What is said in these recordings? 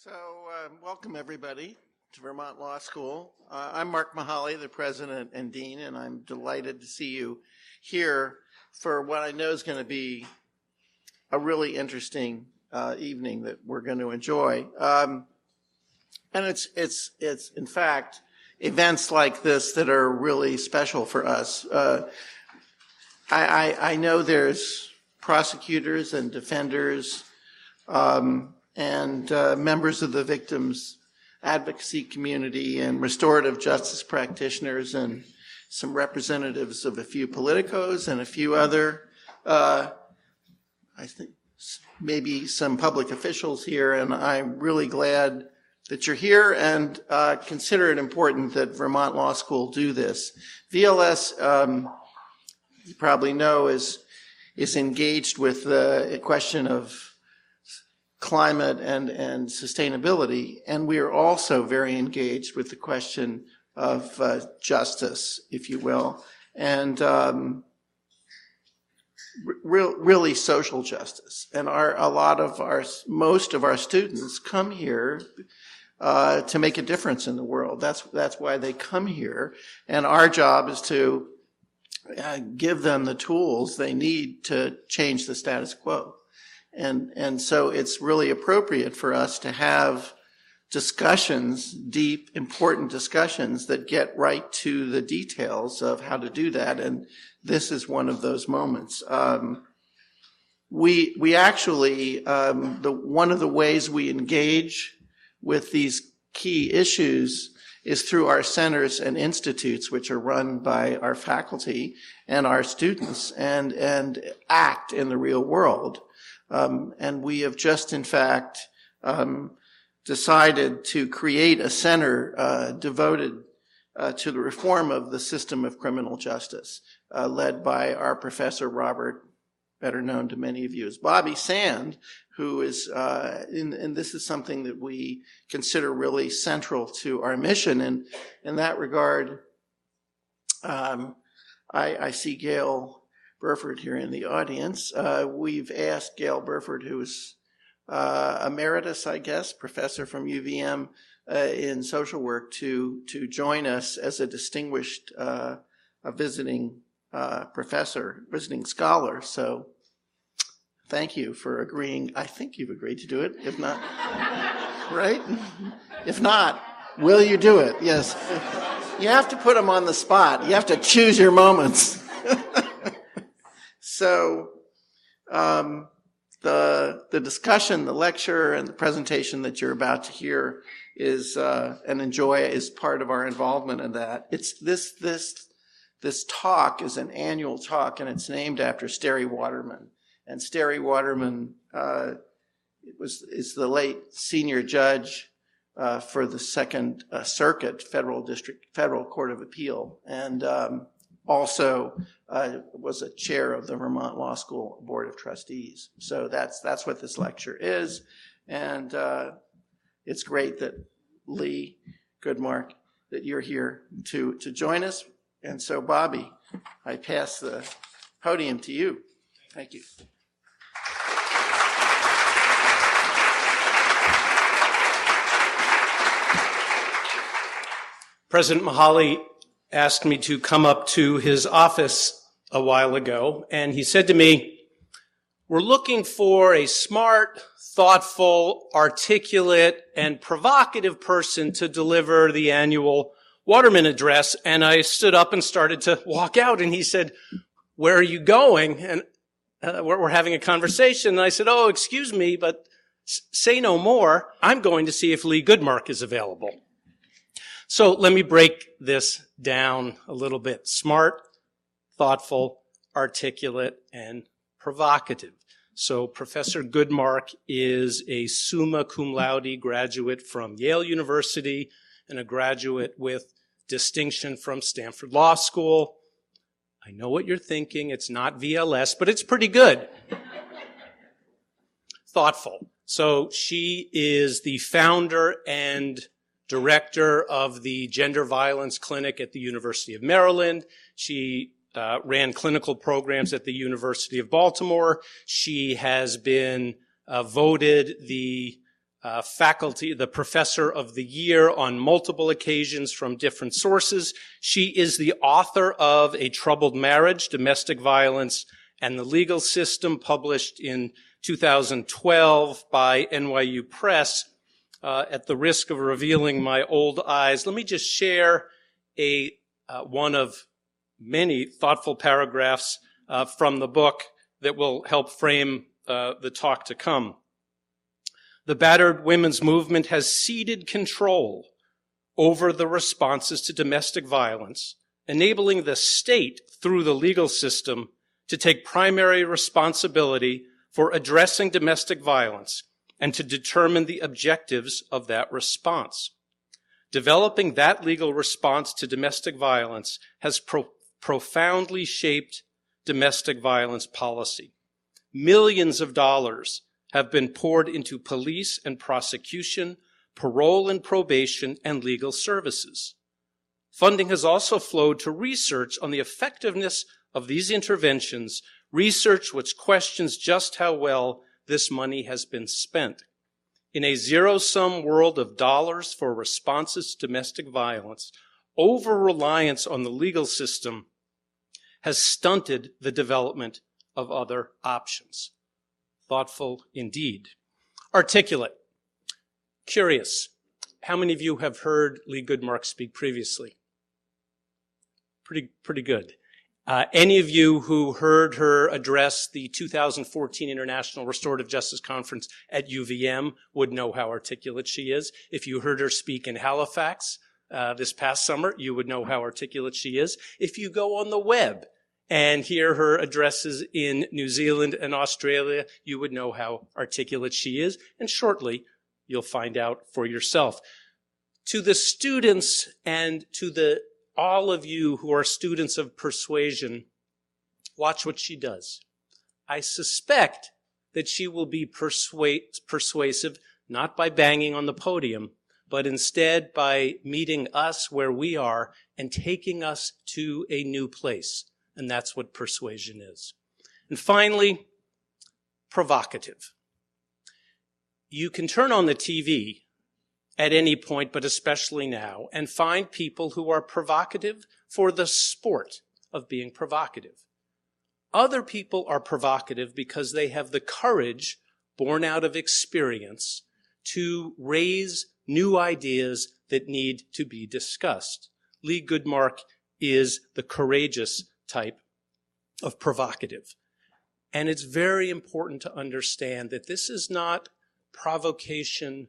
So, welcome everybody to Vermont Law School. I'm Mark Mahaly, the president and dean, and I'm delighted to see you here for what I know is going to be a really interesting evening that we're going to enjoy. And it's in fact events like this that are really special for us. I know there's prosecutors and defenders and members of the victims advocacy community and restorative justice practitioners and some representatives of a few politicos and a few other, I think maybe some public officials here, and I'm really glad that you're here and consider it important that Vermont Law School do this. VLS, you probably know, is engaged with the question of climate and sustainability, and we are also very engaged with the question of justice, if you will, and really social justice. And most of our students come here to make a difference in the world. That's why they come here, and our job is to give them the tools they need to change the status quo. And so it's really appropriate for us to have discussions, deep, important discussions that get right to the details of how to do that. And this is one of those moments. We actually, one of the ways we engage with these key issues is through our centers and institutes, which are run by our faculty and our students and act in the real world. And we have just, in fact, decided to create a center devoted to the reform of the system of criminal justice, led by our professor Robert, better known to many of you as Bobby Sand, who is, and this is something that we consider really central to our mission. And in that regard, I see Gail Burford here in the audience. We've asked Gail Burford, who is emeritus, I guess, professor from UVM in social work, to join us as a distinguished visiting professor, visiting scholar. So thank you for agreeing. I think you've agreed to do it. If not, right? If not, will you do it? Yes. You have to put them on the spot. You have to choose your moments. So the discussion, the lecture, and the presentation that you're about to hear is and enjoy is part of our involvement in that. It's this talk is an annual talk, and it's named after Sterry Waterman. And Sterry Waterman is the late senior judge for the Second Circuit Federal Court of Appeal, and also was a chair of the Vermont Law School Board of Trustees. So that's what this lecture is. And it's great that Leigh Goodmark, that you're here to join us. And so, Bobby, I pass the podium to you. Thank you. President Mahaly asked me to come up to his office a while ago, and he said to me, "We're looking for a smart, thoughtful, articulate, and provocative person to deliver the annual Waterman address." And I stood up and started to walk out, and he said, "Where are you going?" And we're having a conversation, and I said, "Oh, excuse me, but say no more. I'm going to see if Leigh Goodmark is available." So let me break this down a little bit. Smart, thoughtful, articulate, and provocative. So Professor Goodmark is a summa cum laude graduate from Yale University and a graduate with distinction from Stanford Law School. I know what you're thinking. It's not VLS, but it's pretty good. Thoughtful. So she is the founder and director of the Gender Violence Clinic at the University of Maryland. She ran clinical programs at the University of Baltimore. She has been voted the faculty, the Professor of the Year on multiple occasions from different sources. She is the author of A Troubled Marriage, Domestic Violence and the Legal System, published in 2012 by NYU Press. At the risk of revealing my old eyes, let me just share one of many thoughtful paragraphs from the book that will help frame the talk to come. The battered women's movement has ceded control over the responses to domestic violence, enabling the state through the legal system to take primary responsibility for addressing domestic violence and to determine the objectives of that response. Developing that legal response to domestic violence has profoundly shaped domestic violence policy. Millions of dollars have been poured into police and prosecution, parole and probation, and legal services. Funding has also flowed to research on the effectiveness of these interventions, research which questions just how well this money has been spent. In a zero-sum world of dollars for responses to domestic violence, over-reliance on the legal system has stunted the development of other options. Thoughtful indeed. Articulate. Curious. How many of you have heard Leigh Goodmark speak previously? Pretty good. Any of you who heard her address the 2014 International Restorative Justice Conference at UVM would know how articulate she is. If you heard her speak in Halifax this past summer, you would know how articulate she is. If you go on the web and hear her addresses in New Zealand and Australia, you would know how articulate she is. And shortly, you'll find out for yourself. To the students and to all of you who are students of persuasion, watch what she does. I suspect that she will be persuasive, not by banging on the podium, but instead by meeting us where we are and taking us to a new place. And that's what persuasion is. And finally, provocative. You can turn on the TV at any point, but especially now, and find people who are provocative for the sport of being provocative. Other people are provocative because they have the courage, born out of experience, to raise new ideas that need to be discussed. Leigh Goodmark is the courageous type of provocative. And it's very important to understand that this is not provocation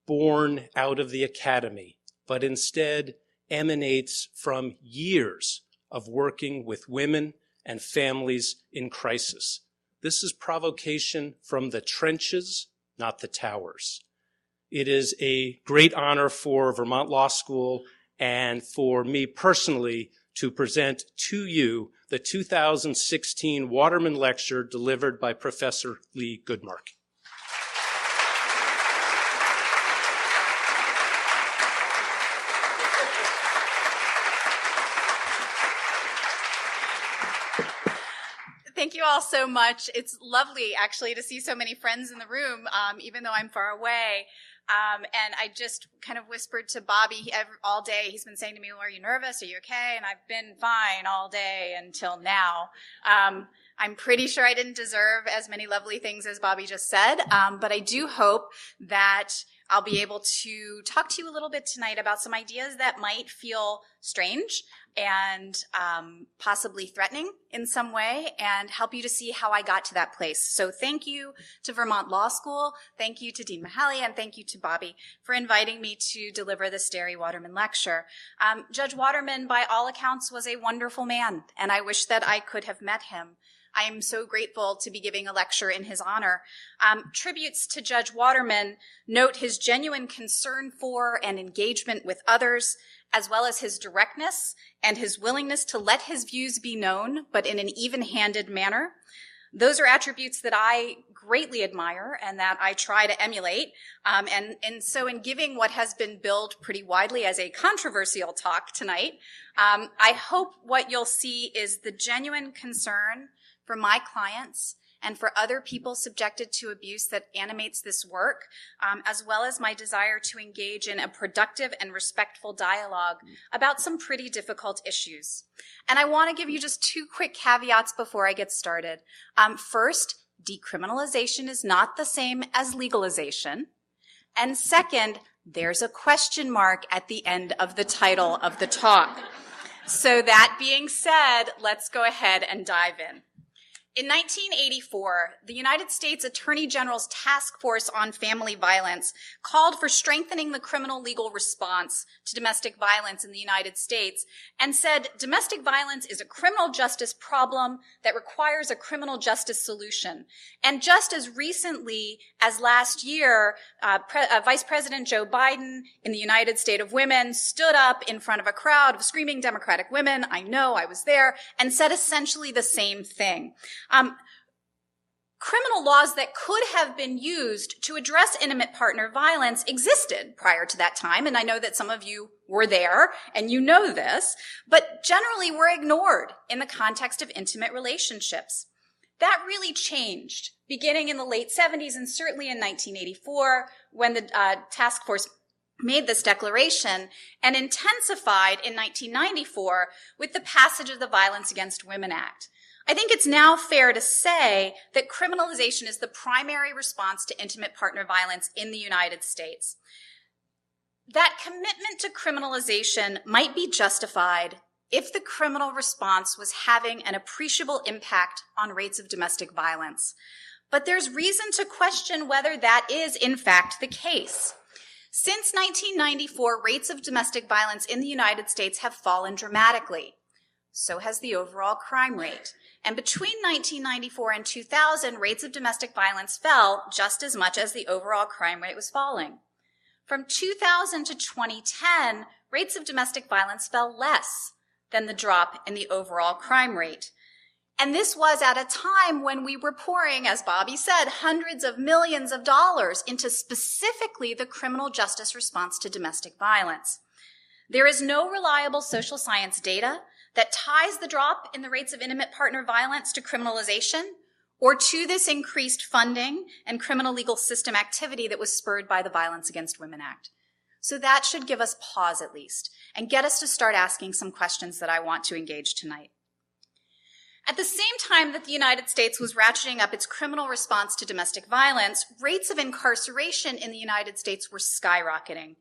born out of the academy, but instead emanates from years of working with women and families in crisis. This is provocation from the trenches, not the towers. It is a great honor for Vermont Law School and for me personally to present to you the 2016 Waterman Lecture delivered by Professor Leigh Goodmark. Thank you all so much. It's lovely, actually, to see so many friends in the room, even though I'm far away. And I just kind of whispered to Bobby all day. He's been saying to me, well, are you nervous? Are you okay? And I've been fine all day until now. I'm pretty sure I didn't deserve as many lovely things as Bobby just said, but I do hope that I'll be able to talk to you a little bit tonight about some ideas that might feel strange and possibly threatening in some way, and help you to see how I got to that place. So thank you to Vermont Law School, thank you to Dean Mahaly, and thank you to Bobby for inviting me to deliver the Sterry Waterman Lecture. Judge Waterman, by all accounts, was a wonderful man, and I wish that I could have met him. I am so grateful to be giving a lecture in his honor. Tributes to Judge Waterman note his genuine concern for and engagement with others, as well as his directness and his willingness to let his views be known, but in an even-handed manner. Those are attributes that I greatly admire and that I try to emulate. And so in giving what has been billed pretty widely as a controversial talk tonight, I hope what you'll see is the genuine concern for my clients and for other people subjected to abuse that animates this work, as well as my desire to engage in a productive and respectful dialogue about some pretty difficult issues. And I want to give you just 2 quick caveats before I get started. First, decriminalization is not the same as legalization. And second, there's a question mark at the end of the title of the talk. So that being said, let's go ahead and dive in. In 1984, the United States Attorney General's Task Force on Family Violence called for strengthening the criminal legal response to domestic violence in the United States and said domestic violence is a criminal justice problem that requires a criminal justice solution. And just as recently as last year, Vice President Joe Biden in the United State of Women stood up in front of a crowd of screaming Democratic women, I know, I was there, and said essentially the same thing. Criminal laws that could have been used to address intimate partner violence existed prior to that time, and I know that some of you were there and you know this, but generally were ignored in the context of intimate relationships. That really changed beginning in the late 70s and certainly in 1984 when the task force made this declaration, and intensified in 1994 with the passage of the Violence Against Women Act. I think it's now fair to say that criminalization is the primary response to intimate partner violence in the United States. That commitment to criminalization might be justified if the criminal response was having an appreciable impact on rates of domestic violence. But there's reason to question whether that is, in fact, the case. Since 1994, rates of domestic violence in the United States have fallen dramatically. So has the overall crime rate. And between 1994 and 2000, rates of domestic violence fell just as much as the overall crime rate was falling. From 2000 to 2010, rates of domestic violence fell less than the drop in the overall crime rate. And this was at a time when we were pouring, as Bobby said, hundreds of millions of dollars into specifically the criminal justice response to domestic violence. There is no reliable social science data that ties the drop in the rates of intimate partner violence to criminalization or to this increased funding and criminal legal system activity that was spurred by the Violence Against Women Act. So that should give us pause at least and get us to start asking some questions that I want to engage tonight. At the same time that the United States was ratcheting up its criminal response to domestic violence, rates of incarceration in the United States were skyrocketing.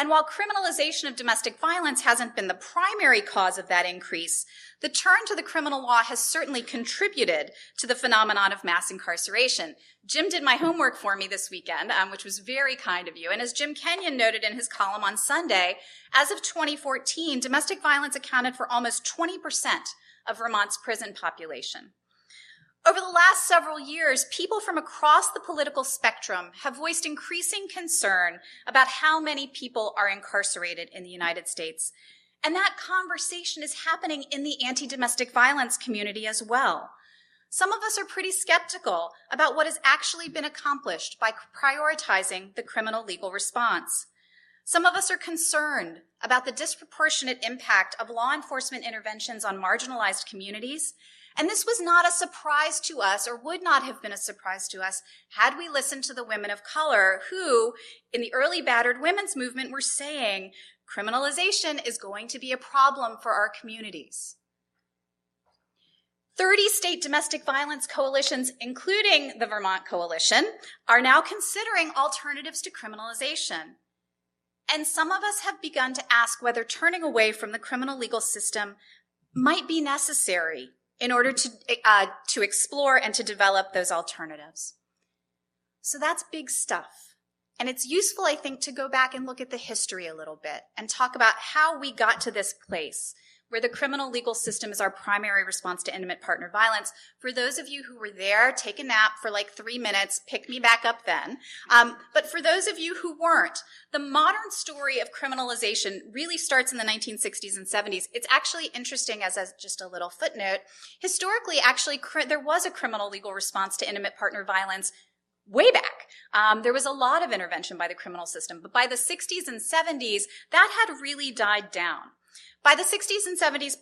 And while criminalization of domestic violence hasn't been the primary cause of that increase, the turn to the criminal law has certainly contributed to the phenomenon of mass incarceration. Jim did my homework for me this weekend, which was very kind of you. And as Jim Kenyon noted in his column on Sunday, as of 2014, domestic violence accounted for almost 20% of Vermont's prison population. Over the last several years, people from across the political spectrum have voiced increasing concern about how many people are incarcerated in the United States. And that conversation is happening in the anti-domestic violence community as well. Some of us are pretty skeptical about what has actually been accomplished by prioritizing the criminal legal response. Some of us are concerned about the disproportionate impact of law enforcement interventions on marginalized communities. And this was not a surprise to us, or would not have been a surprise to us, had we listened to the women of color who, in the early battered women's movement, were saying criminalization is going to be a problem for our communities. 30 state domestic violence coalitions, including the Vermont Coalition, are now considering alternatives to criminalization. And some of us have begun to ask whether turning away from the criminal legal system might be necessary in order to explore and to develop those alternatives. So that's big stuff. And it's useful, I think, to go back and look at the history a little bit and talk about how we got to this place where the criminal legal system is our primary response to intimate partner violence. For those of you who were there, take a nap for like 3 minutes, pick me back up then. But for those of you who weren't, the modern story of criminalization really starts in the 1960s and 70s. It's actually interesting as just a little footnote. Historically, actually, there was a criminal legal response to intimate partner violence way back. There was a lot of intervention by the criminal system, but by the 60s and 70s, that had really died down. By the 60s and 70s,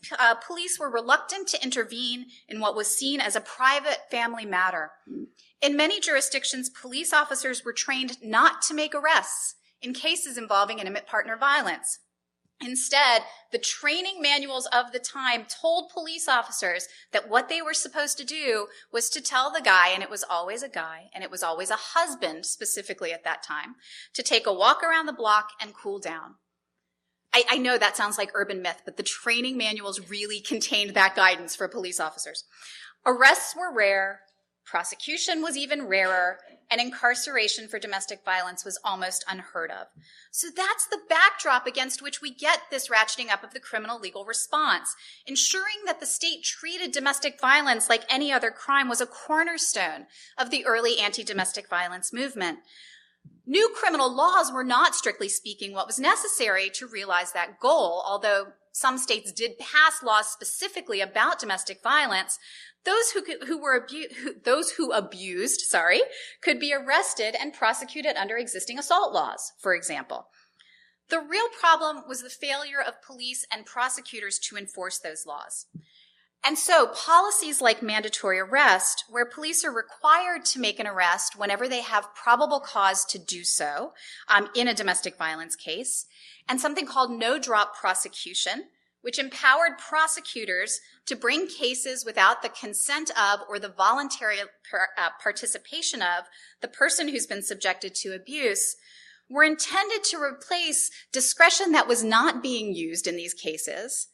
police were reluctant to intervene in what was seen as a private family matter. In many jurisdictions, police officers were trained not to make arrests in cases involving intimate partner violence. Instead, the training manuals of the time told police officers that what they were supposed to do was to tell the guy, and it was always a guy, and it was always a husband specifically at that time, to take a walk around the block and cool down. I know that sounds like urban myth, but the training manuals really contained that guidance for police officers. Arrests were rare, prosecution was even rarer, and incarceration for domestic violence was almost unheard of. So that's the backdrop against which we get this ratcheting up of the criminal legal response. Ensuring that the state treated domestic violence like any other crime was a cornerstone of the early anti-domestic violence movement. New criminal laws were not, strictly speaking, what was necessary to realize that goal, although some states did pass laws specifically about domestic violence. Those who abused could be arrested and prosecuted under existing assault laws, for example. The real problem was the failure of police and prosecutors to enforce those laws. And so policies like mandatory arrest, where police are required to make an arrest whenever they have probable cause to do so in a domestic violence case, and something called no drop prosecution, which empowered prosecutors to bring cases without the consent of or the voluntary participation of the person who's been subjected to abuse, were intended to replace discretion that was not being used in these cases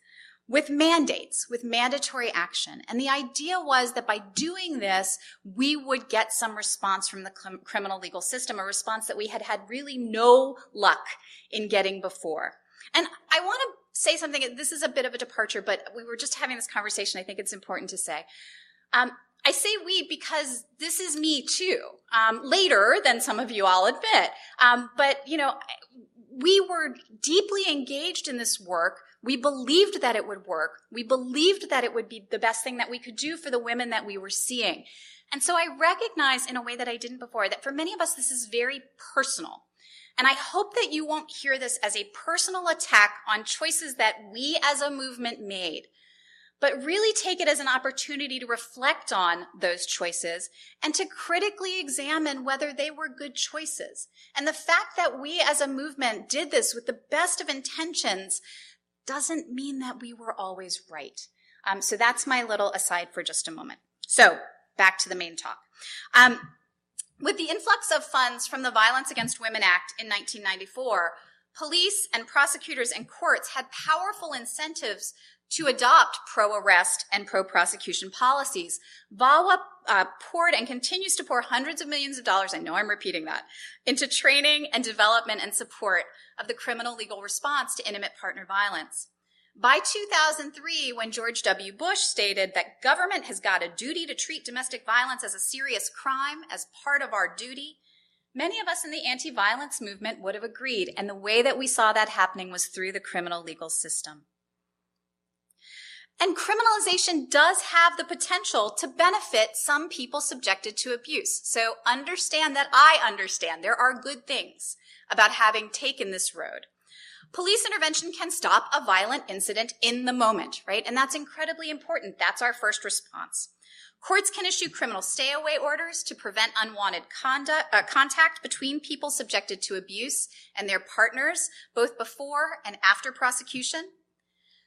with mandates, with mandatory action. And the idea was that by doing this, we would get some response from the criminal legal system, a response that we had had really no luck in getting before. And I want to say something, this is a bit of a departure, but we were just having this conversation. I think it's important to say. I say we because this is me too, later than some of you all admit. But, you know, we were deeply engaged in this work. We believed that it would work. We believed that it would be the best thing that we could do for the women that we were seeing. And so I recognize in a way that I didn't before that for many of us, this is very personal. And I hope that you won't hear this as a personal attack on choices that we as a movement made, but really take it as an opportunity to reflect on those choices and to critically examine whether they were good choices. And the fact that we as a movement did this with the best of intentions doesn't mean that we were always right. So that's my little aside for just a moment. So back to the main talk. With the influx of funds from the Violence Against Women Act in 1994, police and prosecutors and courts had powerful incentives to adopt pro-arrest and pro-prosecution policies. VAWA poured and continues to pour hundreds of millions of dollars, I know I'm repeating that, into training and development and support of the criminal legal response to intimate partner violence. By 2003, when George W. Bush stated that government has got a duty to treat domestic violence as a serious crime as part of our duty, many of us in the anti-violence movement would have agreed, and the way that we saw that happening was through the criminal legal system. And criminalization does have the potential to benefit some people subjected to abuse. So understand that I understand there are good things about having taken this road. Police intervention can stop a violent incident in the moment, right? And that's incredibly important. That's our first response. Courts can issue criminal stay-away orders to prevent unwanted contact between people subjected to abuse and their partners, both before and after prosecution.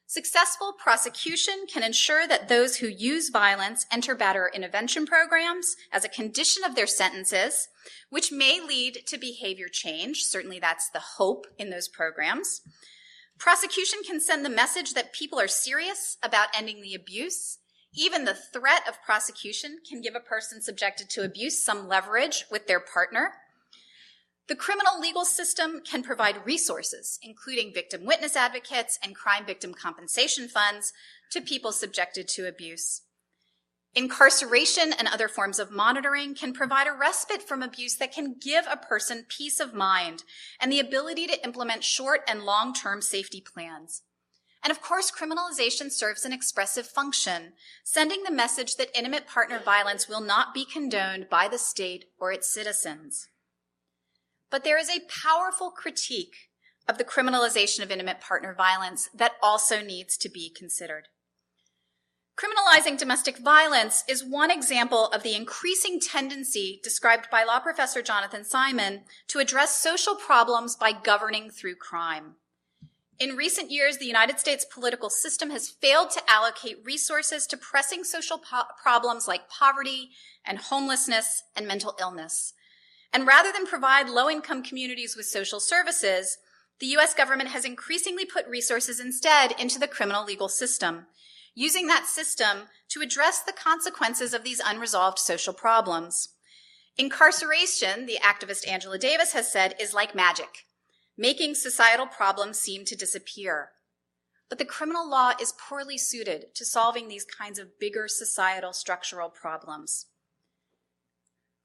Successful prosecution can ensure that those who use violence enter better intervention programs as a condition of their sentences, which may lead to behavior change. Certainly that's the hope in those programs. Prosecution can send the message that people are serious about ending the abuse. Even the threat of prosecution can give a person subjected to abuse some leverage with their partner. The criminal legal system can provide resources, including victim witness advocates and crime victim compensation funds, to people subjected to abuse. Incarceration and other forms of monitoring can provide a respite from abuse that can give a person peace of mind and the ability to implement short and long-term safety plans. And of course, criminalization serves an expressive function, sending the message that intimate partner violence will not be condoned by the state or its citizens. But there is a powerful critique of the criminalization of intimate partner violence that also needs to be considered. Criminalizing domestic violence is one example of the increasing tendency described by law professor Jonathan Simon to address social problems by governing through crime. In recent years, the United States political system has failed to allocate resources to pressing social problems like poverty and homelessness and mental illness. And rather than provide low-income communities with social services, the U.S. government has increasingly put resources instead into the criminal legal system, using that system to address the consequences of these unresolved social problems. Incarceration, the activist Angela Davis has said, is like magic, making societal problems seem to disappear. But the criminal law is poorly suited to solving these kinds of bigger societal structural problems.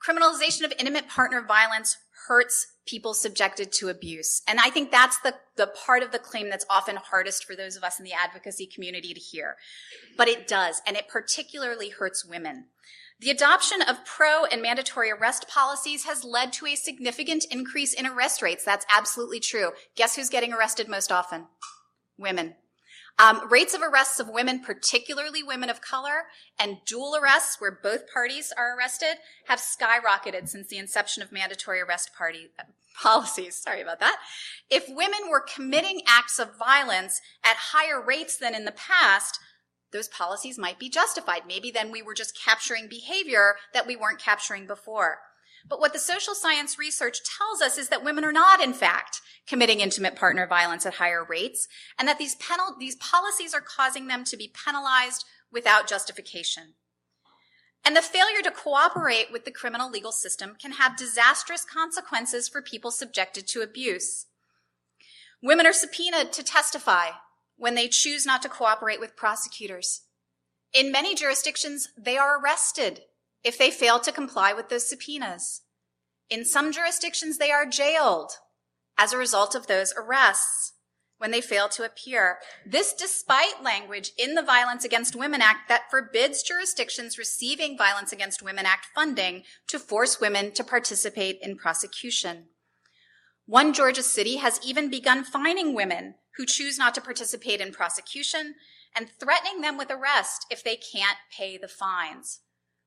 Criminalization of intimate partner violence hurts people subjected to abuse. And I think that's the part of the claim that's often hardest for those of us in the advocacy community to hear. But it does, and it particularly hurts women. The adoption of pro and mandatory arrest policies has led to a significant increase in arrest rates. That's absolutely true. Guess who's getting arrested most often? Women. Rates of arrests of women, particularly women of color, and dual arrests, where both parties are arrested, have skyrocketed since the inception of mandatory arrest policies. Sorry about that. If women were committing acts of violence at higher rates than in the past, those policies might be justified. Maybe then we were just capturing behavior that we weren't capturing before. But what the social science research tells us is that women are not, in fact, committing intimate partner violence at higher rates, and that these policies are causing them to be penalized without justification. And the failure to cooperate with the criminal legal system can have disastrous consequences for people subjected to abuse. Women are subpoenaed to testify when they choose not to cooperate with prosecutors. In many jurisdictions, they are arrested if they fail to comply with those subpoenas. In some jurisdictions, they are jailed as a result of those arrests when they fail to appear. This despite language in the Violence Against Women Act that forbids jurisdictions receiving Violence Against Women Act funding to force women to participate in prosecution. One Georgia city has even begun fining women who choose not to participate in prosecution and threatening them with arrest if they can't pay the fines.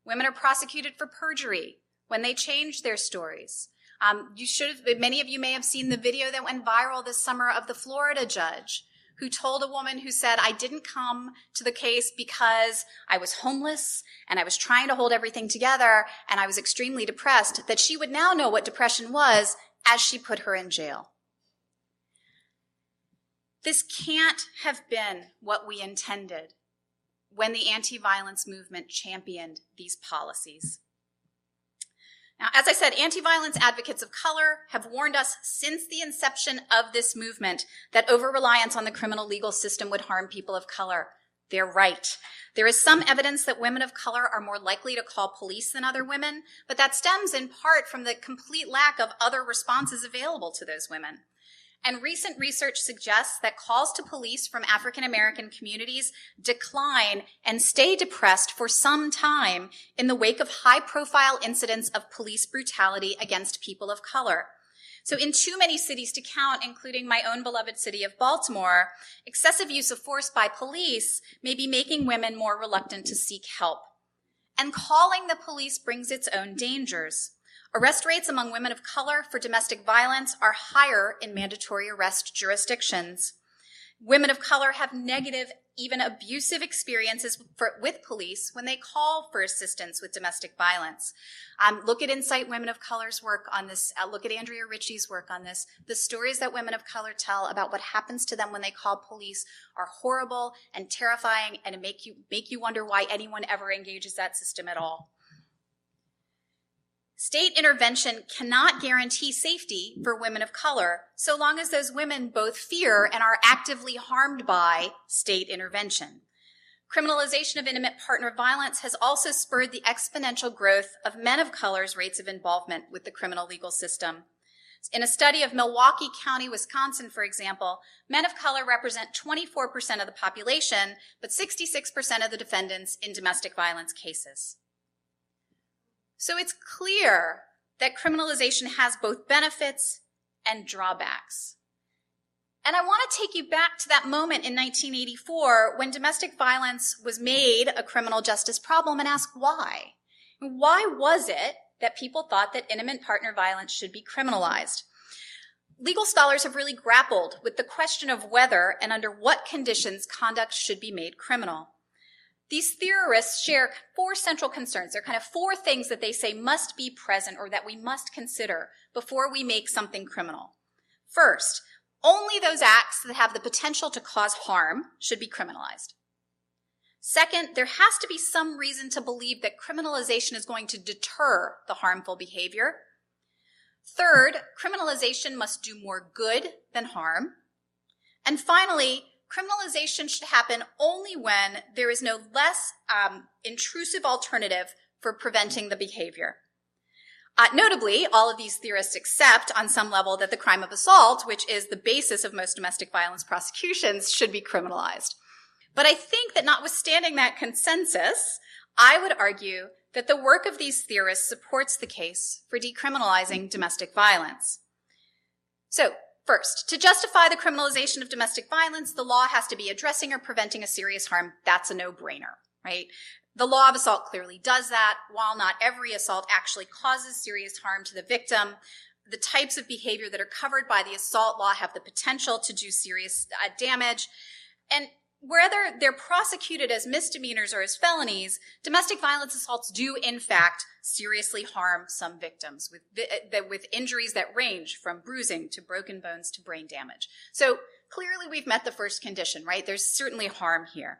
Women are prosecuted for perjury when they change their stories. Many of you may have seen the video that went viral this summer of the Florida judge who told a woman who said, I didn't come to the case because I was homeless and I was trying to hold everything together and I was extremely depressed, that she would now know what depression was as she put her in jail. This can't have been what we intended when the anti-violence movement championed these policies. Now, as I said, anti-violence advocates of color have warned us since the inception of this movement that over-reliance on the criminal legal system would harm people of color. They're right. There is some evidence that women of color are more likely to call police than other women, but that stems in part from the complete lack of other responses available to those women. And recent research suggests that calls to police from African American communities decline and stay depressed for some time in the wake of high-profile incidents of police brutality against people of color. So in too many cities to count, including my own beloved city of Baltimore, excessive use of force by police may be making women more reluctant to seek help. And calling the police brings its own dangers. Arrest rates among women of color for domestic violence are higher in mandatory arrest jurisdictions. Women of color have negative, even abusive experiences with police when they call for assistance with domestic violence. Look at Insight Women of Color's work on this. Look at Andrea Ritchie's work on this. The stories that women of color tell about what happens to them when they call police are horrible and terrifying, and make you wonder why anyone ever engages that system at all. State intervention cannot guarantee safety for women of color so long as those women both fear and are actively harmed by state intervention. Criminalization of intimate partner violence has also spurred the exponential growth of men of color's rates of involvement with the criminal legal system. In a study of Milwaukee County, Wisconsin, for example, men of color represent 24% of the population, but 66% of the defendants in domestic violence cases. So it's clear that criminalization has both benefits and drawbacks. And I want to take you back to that moment in 1984 when domestic violence was made a criminal justice problem and ask why. Why was it that people thought that intimate partner violence should be criminalized? Legal scholars have really grappled with the question of whether and under what conditions conduct should be made criminal. These theorists share 4 central concerns. They're kind of 4 things that they say must be present or that we must consider before we make something criminal. First, only those acts that have the potential to cause harm should be criminalized. Second, there has to be some reason to believe that criminalization is going to deter the harmful behavior. Third, criminalization must do more good than harm. And finally, criminalization should happen only when there is no less intrusive alternative for preventing the behavior. Notably, all of these theorists accept on some level that the crime of assault, which is the basis of most domestic violence prosecutions, should be criminalized. But I think that notwithstanding that consensus, I would argue that the work of these theorists supports the case for decriminalizing domestic violence. So, first, to justify the criminalization of domestic violence, the law has to be addressing or preventing a serious harm. That's a no-brainer, right? The law of assault clearly does that. While not every assault actually causes serious harm to the victim, the types of behavior that are covered by the assault law have the potential to do serious damage. And whether they're prosecuted as misdemeanors or as felonies, domestic violence assaults do, in fact, seriously harm some victims with injuries that range from bruising to broken bones to brain damage. So clearly we've met the first condition, right? There's certainly harm here.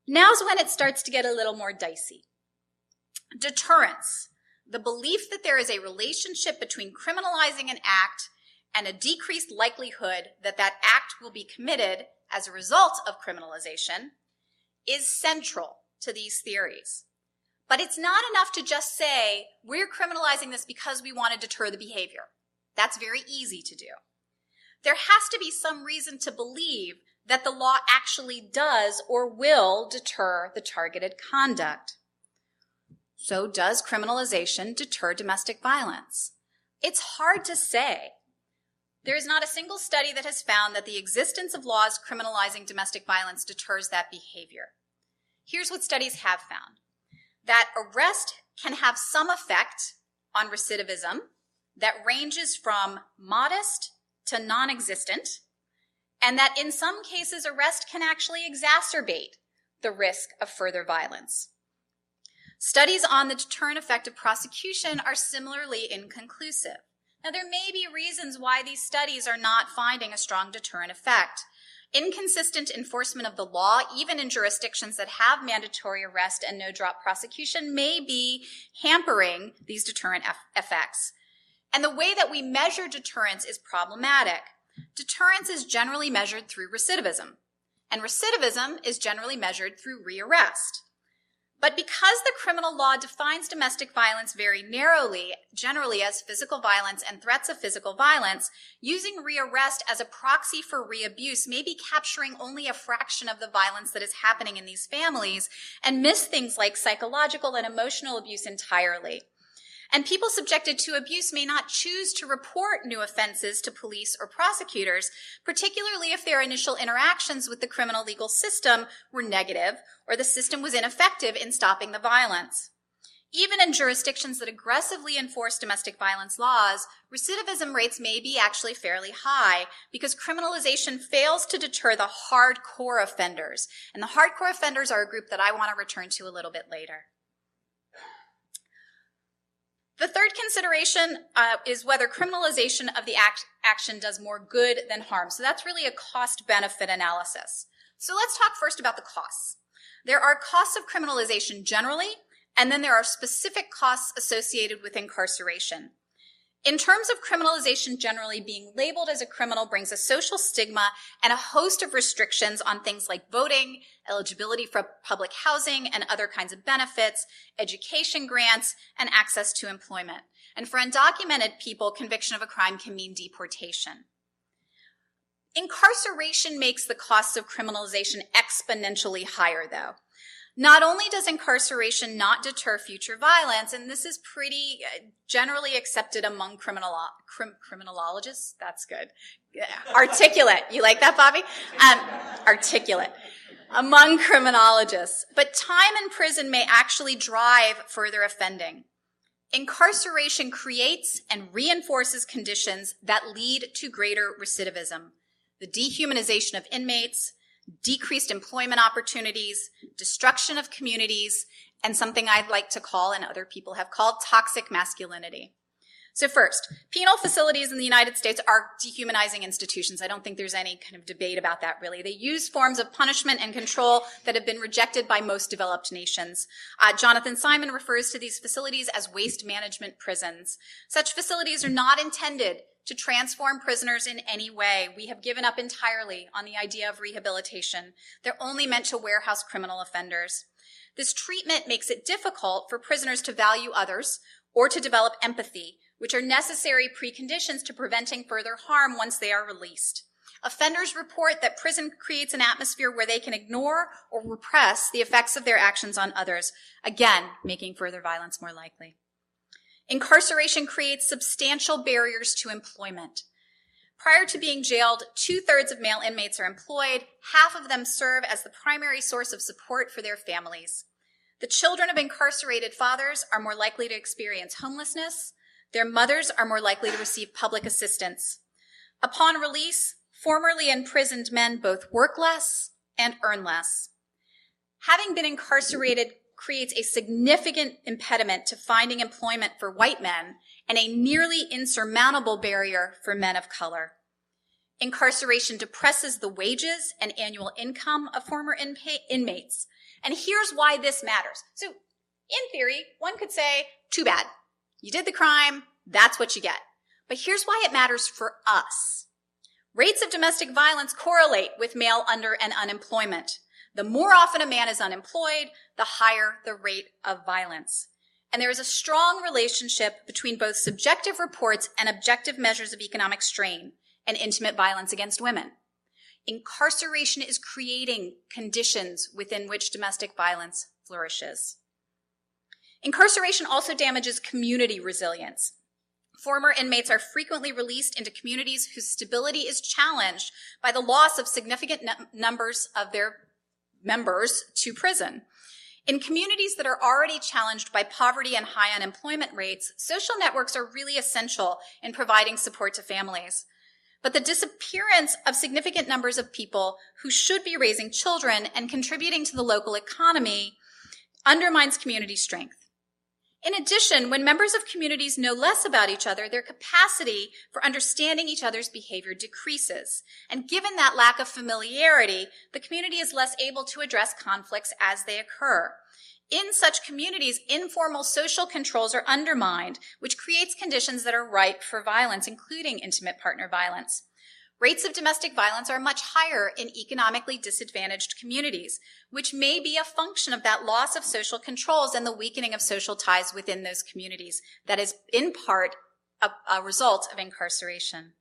Now's when it starts to get a little more dicey. Deterrence, the belief that there is a relationship between criminalizing an act and a decreased likelihood that that act will be committed as a result of criminalization, is central to these theories. But it's not enough to just say, we're criminalizing this because we want to deter the behavior. That's very easy to do. There has to be some reason to believe that the law actually does or will deter the targeted conduct. So does criminalization deter domestic violence? It's hard to say. There is not a single study that has found that the existence of laws criminalizing domestic violence deters that behavior. Here's what studies have found. That arrest can have some effect on recidivism that ranges from modest to non-existent, and that in some cases arrest can actually exacerbate the risk of further violence. Studies on the deterrent effect of prosecution are similarly inconclusive. Now, there may be reasons why these studies are not finding a strong deterrent effect. Inconsistent enforcement of the law, even in jurisdictions that have mandatory arrest and no-drop prosecution, may be hampering these deterrent effects. And the way that we measure deterrence is problematic. Deterrence is generally measured through recidivism, and recidivism is generally measured through rearrest. But because the criminal law defines domestic violence very narrowly, generally as physical violence and threats of physical violence, using rearrest as a proxy for reabuse may be capturing only a fraction of the violence that is happening in these families and miss things like psychological and emotional abuse entirely. And people subjected to abuse may not choose to report new offenses to police or prosecutors, particularly if their initial interactions with the criminal legal system were negative or the system was ineffective in stopping the violence. Even in jurisdictions that aggressively enforce domestic violence laws, recidivism rates may be actually fairly high because criminalization fails to deter the hardcore offenders. And the hardcore offenders are a group that I want to return to a little bit later. The third consideration is whether criminalization of the action does more good than harm. So that's really a cost-benefit analysis. So let's talk first about the costs. There are costs of criminalization generally, and then there are specific costs associated with incarceration. In terms of criminalization generally, being labeled as a criminal brings a social stigma and a host of restrictions on things like voting, eligibility for public housing and other kinds of benefits, education grants, and access to employment. And for undocumented people, conviction of a crime can mean deportation. Incarceration makes the costs of criminalization exponentially higher, though. Not only does incarceration not deter future violence, and this is pretty generally accepted among criminologists, that's good, Articulate. You like that, Bobby? Articulate. Among criminologists. But time in prison may actually drive further offending. Incarceration creates and reinforces conditions that lead to greater recidivism. The dehumanization of inmates, decreased employment opportunities, destruction of communities, and something I'd like to call, and other people have called, toxic masculinity. So first, penal facilities in the United States are dehumanizing institutions. I don't think there's any kind of debate about that, really. They use forms of punishment and control that have been rejected by most developed nations. Jonathan Simon refers to these facilities as waste management prisons. Such facilities are not intended to transform prisoners in any way. We have given up entirely on the idea of rehabilitation. They're only meant to warehouse criminal offenders. This treatment makes it difficult for prisoners to value others or to develop empathy, which are necessary preconditions to preventing further harm once they are released. Offenders report that prison creates an atmosphere where they can ignore or repress the effects of their actions on others, again, making further violence more likely. Incarceration creates substantial barriers to employment. Prior to being jailed, 2/3 of male inmates are employed. Half of them serve as the primary source of support for their families. The children of incarcerated fathers are more likely to experience homelessness. Their mothers are more likely to receive public assistance. Upon release, formerly imprisoned men both work less and earn less. Having been incarcerated creates a significant impediment to finding employment for white men and a nearly insurmountable barrier for men of color. Incarceration depresses the wages and annual income of former inmates. And here's why this matters. So, in theory, one could say, too bad. You did the crime, that's what you get. But here's why it matters for us. Rates of domestic violence correlate with male under and unemployment. The more often a man is unemployed, the higher the rate of violence. And there is a strong relationship between both subjective reports and objective measures of economic strain and intimate violence against women. Incarceration is creating conditions within which domestic violence flourishes. Incarceration also damages community resilience. Former inmates are frequently released into communities whose stability is challenged by the loss of significant numbers of their members to prison. In communities that are already challenged by poverty and high unemployment rates, social networks are really essential in providing support to families. But the disappearance of significant numbers of people who should be raising children and contributing to the local economy undermines community strength. In addition, when members of communities know less about each other, their capacity for understanding each other's behavior decreases. And given that lack of familiarity, the community is less able to address conflicts as they occur. In such communities, informal social controls are undermined, which creates conditions that are ripe for violence, including intimate partner violence. Rates of domestic violence are much higher in economically disadvantaged communities, which may be a function of that loss of social controls and the weakening of social ties within those communities. That is, in part, a result of incarceration.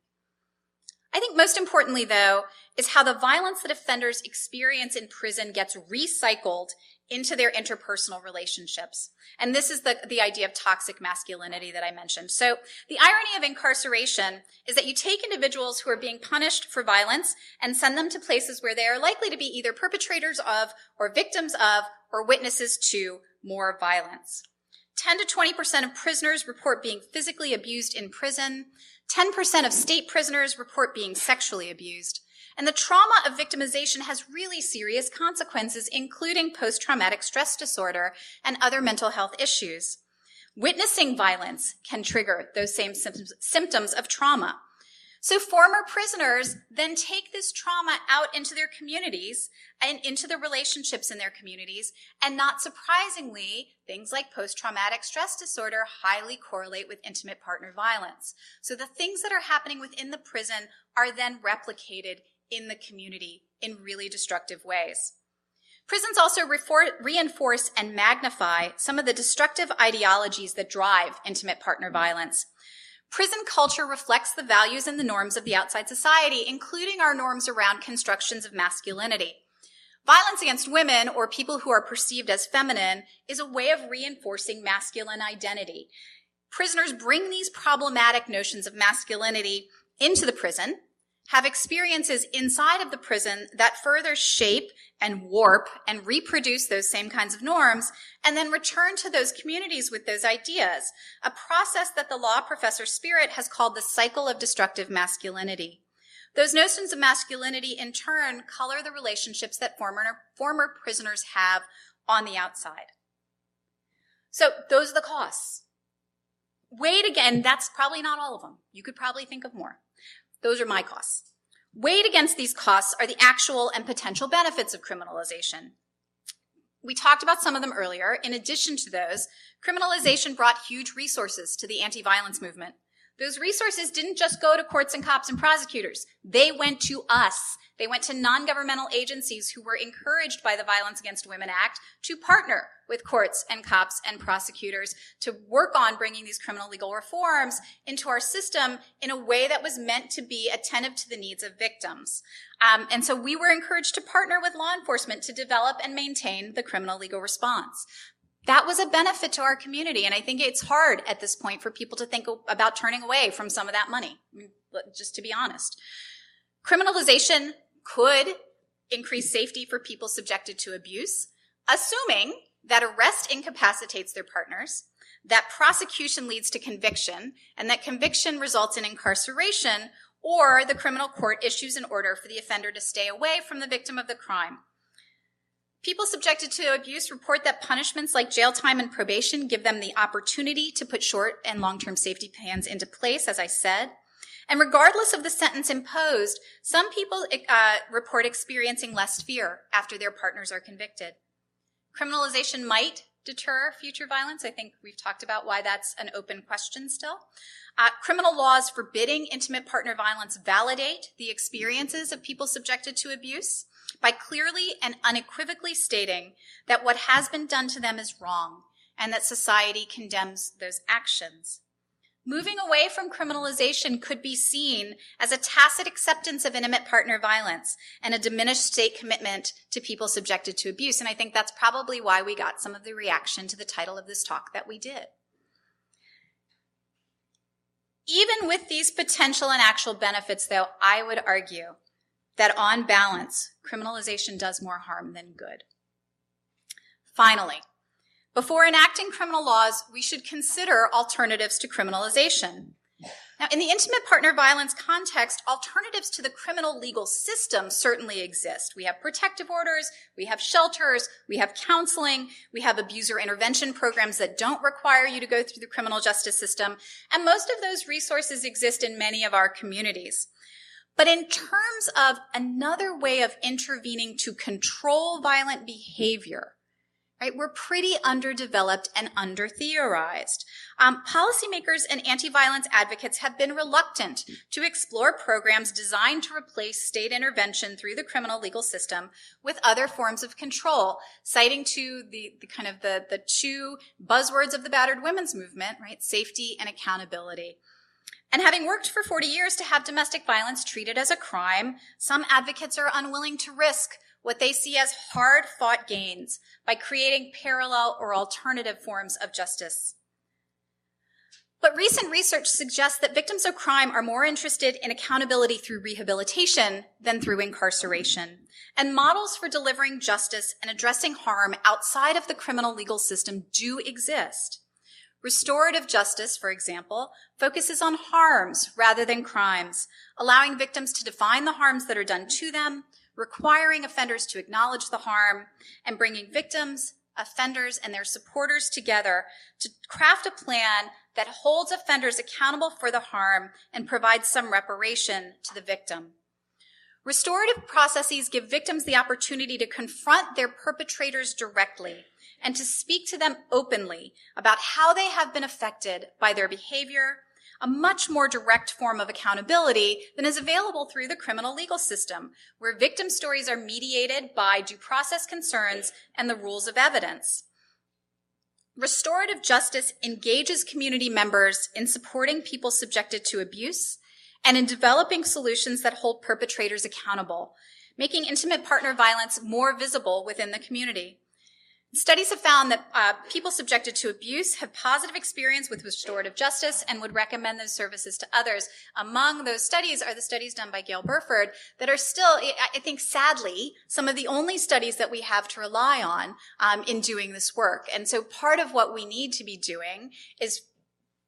I think most importantly, though, is how the violence that offenders experience in prison gets recycled into their interpersonal relationships. And this is the idea of toxic masculinity that I mentioned. So the irony of incarceration is that you take individuals who are being punished for violence and send them to places where they are likely to be either perpetrators of or victims of or witnesses to more violence. 10 to 20% of prisoners report being physically abused in prison. 10% of state prisoners report being sexually abused. And the trauma of victimization has really serious consequences, including post-traumatic stress disorder and other mental health issues. Witnessing violence can trigger those same symptoms of trauma. So former prisoners then take this trauma out into their communities and into the relationships in their communities. And not surprisingly, things like post-traumatic stress disorder highly correlate with intimate partner violence. So the things that are happening within the prison are then replicated in the community in really destructive ways. Prisons also reinforce and magnify some of the destructive ideologies that drive intimate partner violence. Prison culture reflects the values and the norms of the outside society, including our norms around constructions of masculinity. Violence against women, or people who are perceived as feminine, is a way of reinforcing masculine identity. Prisoners bring these problematic notions of masculinity into the prison. have experiences inside of the prison that further shape and warp and reproduce those same kinds of norms, and then return to those communities with those ideas, a process that the law professor Spirit has called the cycle of destructive masculinity. Those notions of masculinity, in turn, color the relationships that former prisoners have on the outside. So those are the costs. Weighed again, that's probably not all of them. You could probably think of more. Those are my costs. Weighed against these costs are the actual and potential benefits of criminalization. We talked about some of them earlier. In addition to those, criminalization brought huge resources to the anti-violence movement. Those resources didn't just go to courts and cops and prosecutors. They went to us. They went to non-governmental agencies who were encouraged by the Violence Against Women Act to partner with courts and cops and prosecutors to work on bringing these criminal legal reforms into our system in a way that was meant to be attentive to the needs of victims. And so we were encouraged to partner with law enforcement to develop and maintain the criminal legal response. That was a benefit to our community, and I think it's hard at this point for people to think about turning away from some of that money, I mean, just to be honest. Criminalization could increase safety for people subjected to abuse, assuming that arrest incapacitates their partners, that prosecution leads to conviction, and that conviction results in incarceration, or the criminal court issues an order for the offender to stay away from the victim of the crime. People subjected to abuse report that punishments like jail time and probation give them the opportunity to put short and long-term safety plans into place, as I said. And regardless of the sentence imposed, some people report experiencing less fear after their partners are convicted. Criminalization might deter future violence. I think we've talked about why that's an open question still. Criminal laws forbidding intimate partner violence validate the experiences of people subjected to abuse by clearly and unequivocally stating that what has been done to them is wrong and that society condemns those actions. Moving away from criminalization could be seen as a tacit acceptance of intimate partner violence and a diminished state commitment to people subjected to abuse. And I think that's probably why we got some of the reaction to the title of this talk that we did. Even with these potential and actual benefits, though, I would argue that on balance, criminalization does more harm than good. Finally, before enacting criminal laws, we should consider alternatives to criminalization. Now, in the intimate partner violence context, alternatives to the criminal legal system certainly exist. We have protective orders, we have shelters, we have counseling, we have abuser intervention programs that don't require you to go through the criminal justice system, and most of those resources exist in many of our communities. But in terms of another way of intervening to control violent behavior, right, we're pretty underdeveloped and under-theorized. Policymakers and anti-violence advocates have been reluctant to explore programs designed to replace state intervention through the criminal legal system with other forms of control, citing to the two buzzwords of the battered women's movement, right, safety and accountability. And having worked for 40 years to have domestic violence treated as a crime, some advocates are unwilling to risk what they see as hard-fought gains by creating parallel or alternative forms of justice. But recent research suggests that victims of crime are more interested in accountability through rehabilitation than through incarceration. And models for delivering justice and addressing harm outside of the criminal legal system do exist. Restorative justice, for example, focuses on harms rather than crimes, allowing victims to define the harms that are done to them, requiring offenders to acknowledge the harm, and bringing victims, offenders, and their supporters together to craft a plan that holds offenders accountable for the harm and provides some reparation to the victim. Restorative processes give victims the opportunity to confront their perpetrators directly and to speak to them openly about how they have been affected by their behavior, a much more direct form of accountability than is available through the criminal legal system, where victim stories are mediated by due process concerns and the rules of evidence. Restorative justice engages community members in supporting people subjected to abuse and in developing solutions that hold perpetrators accountable, making intimate partner violence more visible within the community. Studies have found that people subjected to abuse have positive experience with restorative justice and would recommend those services to others. Among those studies are the studies done by Gail Burford that are still, I think, sadly, some of the only studies that we have to rely on in doing this work. And so part of what we need to be doing is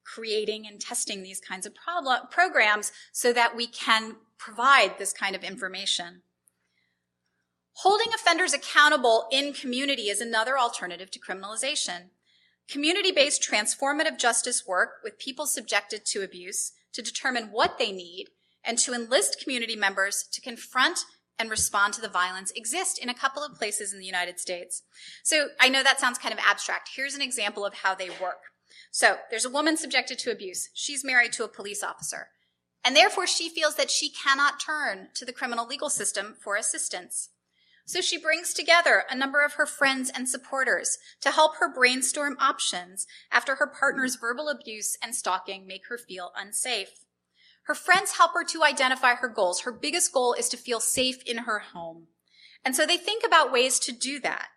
creating and testing these kinds of programs so that we can provide this kind of information. Holding offenders accountable in community is another alternative to criminalization. Community-based transformative justice work with people subjected to abuse to determine what they need and to enlist community members to confront and respond to the violence exist in a couple of places in the United States. So I know that sounds kind of abstract. Here's an example of how they work. So there's a woman subjected to abuse. She's married to a police officer, and therefore she feels that she cannot turn to the criminal legal system for assistance. So she brings together a number of her friends and supporters to help her brainstorm options after her partner's verbal abuse and stalking make her feel unsafe. Her friends help her to identify her goals. Her biggest goal is to feel safe in her home. And so they think about ways to do that.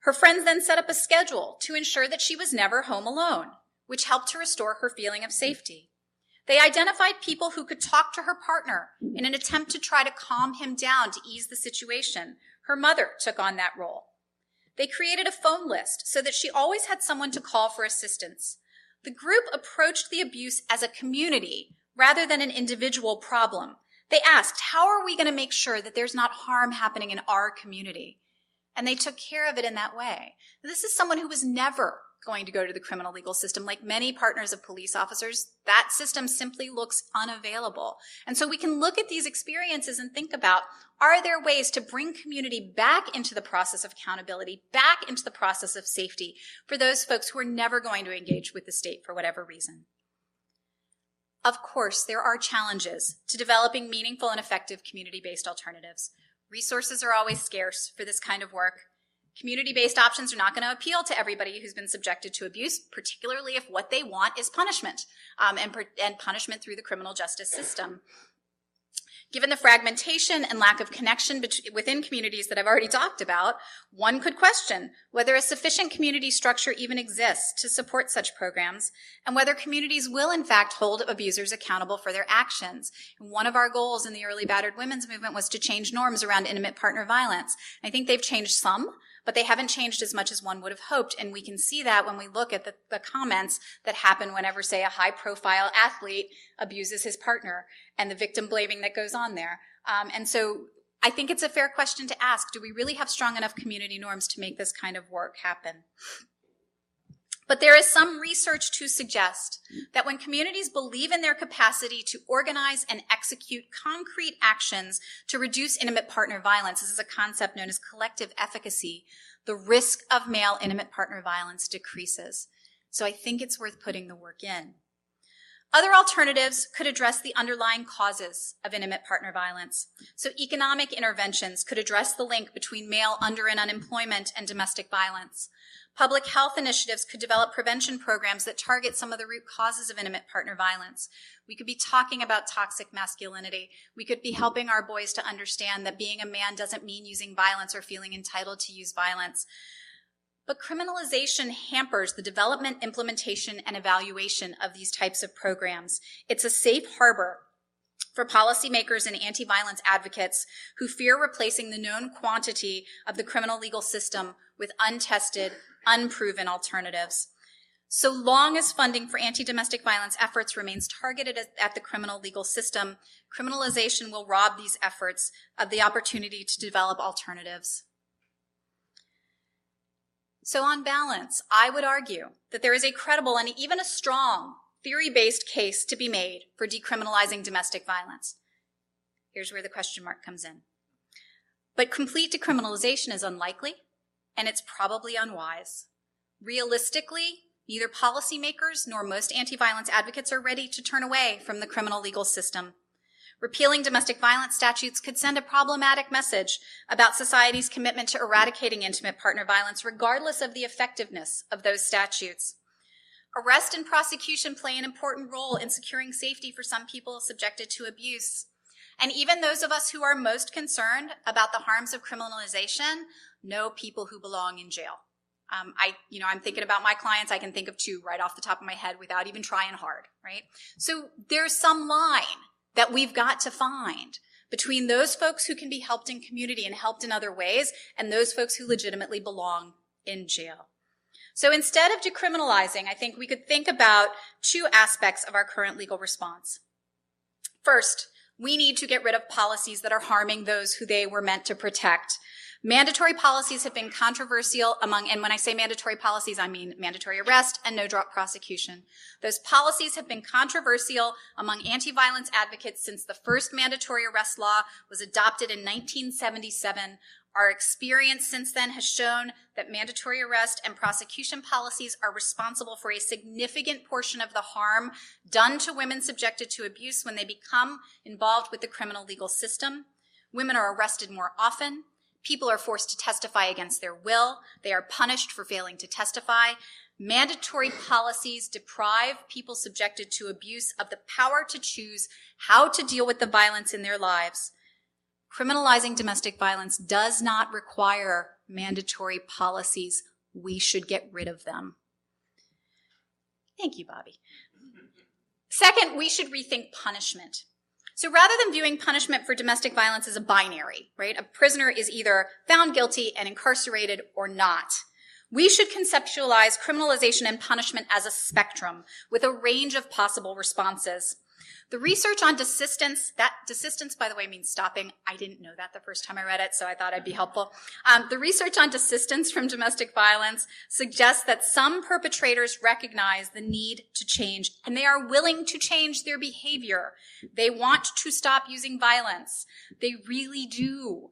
Her friends then set up a schedule to ensure that she was never home alone, which helped to restore her feeling of safety. They identified people who could talk to her partner in an attempt to try to calm him down to ease the situation. Her mother took on that role. They created a phone list so that she always had someone to call for assistance. The group approached the abuse as a community rather than an individual problem. They asked, how are we going to make sure that there's not harm happening in our community? And they took care of it in that way. This is someone who was never going to go to the criminal legal system. Like many partners of police officers, that system simply looks unavailable. And so we can look at these experiences and think about, are there ways to bring community back into the process of accountability, back into the process of safety for those folks who are never going to engage with the state for whatever reason? Of course, there are challenges to developing meaningful and effective community-based alternatives. Resources are always scarce for this kind of work. Community-based options are not going to appeal to everybody who's been subjected to abuse, particularly if what they want is punishment, and punishment through the criminal justice system. Given the fragmentation and lack of connection within communities that I've already talked about, one could question whether a sufficient community structure even exists to support such programs, and whether communities will in fact hold abusers accountable for their actions. And one of our goals in the early battered women's movement was to change norms around intimate partner violence. I think they've changed some, but they haven't changed as much as one would have hoped. And we can see that when we look at the comments that happen whenever, say, a high-profile athlete abuses his partner and the victim blaming that goes on there. And so I think it's a fair question to ask, do we really have strong enough community norms to make this kind of work happen? But there is some research to suggest that when communities believe in their capacity to organize and execute concrete actions to reduce intimate partner violence, this is a concept known as collective efficacy, the risk of male intimate partner violence decreases. So I think it's worth putting the work in. Other alternatives could address the underlying causes of intimate partner violence. So economic interventions could address the link between male under- and unemployment and domestic violence. Public health initiatives could develop prevention programs that target some of the root causes of intimate partner violence. We could be talking about toxic masculinity. We could be helping our boys to understand that being a man doesn't mean using violence or feeling entitled to use violence. But criminalization hampers the development, implementation, and evaluation of these types of programs. It's a safe harbor for policymakers and anti-violence advocates who fear replacing the known quantity of the criminal legal system with untested, unproven alternatives. So long as funding for anti-domestic violence efforts remains targeted at the criminal legal system, criminalization will rob these efforts of the opportunity to develop alternatives. So on balance, I would argue that there is a credible and even a strong theory-based case to be made for decriminalizing domestic violence. Here's where the question mark comes in. But complete decriminalization is unlikely, and it's probably unwise. Realistically, neither policymakers nor most anti-violence advocates are ready to turn away from the criminal legal system. Repealing domestic violence statutes could send a problematic message about society's commitment to eradicating intimate partner violence, regardless of the effectiveness of those statutes. Arrest and prosecution play an important role in securing safety for some people subjected to abuse. And even those of us who are most concerned about the harms of criminalization know people who belong in jail. I'm thinking about my clients. I can think of 2 right off the top of my head without even trying hard, right? So there's some line that we've got to find between those folks who can be helped in community and helped in other ways and those folks who legitimately belong in jail. So instead of decriminalizing, I think we could think about 2 aspects of our current legal response. First, we need to get rid of policies that are harming those who they were meant to protect. Mandatory policies have been controversial and when I say mandatory policies, I mean mandatory arrest and no drop prosecution. Those policies have been controversial among anti-violence advocates since the first mandatory arrest law was adopted in 1977. Our experience since then has shown that mandatory arrest and prosecution policies are responsible for a significant portion of the harm done to women subjected to abuse when they become involved with the criminal legal system. Women are arrested more often. People are forced to testify against their will. They are punished for failing to testify. Mandatory policies deprive people subjected to abuse of the power to choose how to deal with the violence in their lives. Criminalizing domestic violence does not require mandatory policies. We should get rid of them. Thank you, Bobby. Second, we should rethink punishment. So rather than viewing punishment for domestic violence as a binary, right? A prisoner is either found guilty and incarcerated or not. We should conceptualize criminalization and punishment as a spectrum with a range of possible responses. The research on desistance, that desistance, by the way, means stopping. I didn't know that the first time I read it, so I thought I'd be helpful. The research on desistance from domestic violence suggests that some perpetrators recognize the need to change, and they are willing to change their behavior. They want to stop using violence. They really do.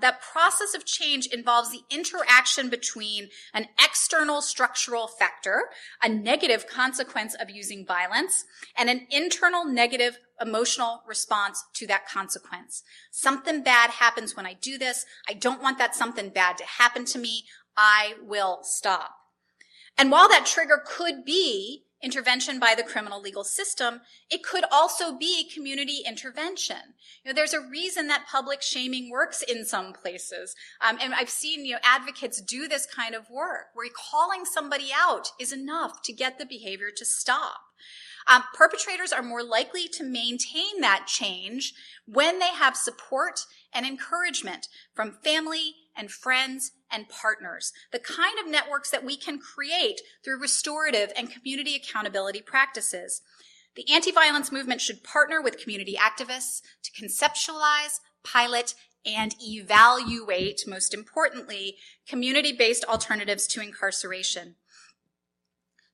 That process of change involves the interaction between an external structural factor, a negative consequence of using violence, and an internal negative emotional response to that consequence. Something bad happens when I do this. I don't want that something bad to happen to me. I will stop. And while that trigger could be intervention by the criminal legal system, it could also be community intervention. There's a reason that public shaming works in some places. And I've seen, advocates do this kind of work where calling somebody out is enough to get the behavior to stop. Perpetrators are more likely to maintain that change when they have support and encouragement from family and friends and partners, the kind of networks that we can create through restorative and community accountability practices. The anti-violence movement should partner with community activists to conceptualize, pilot, and evaluate, most importantly, community-based alternatives to incarceration.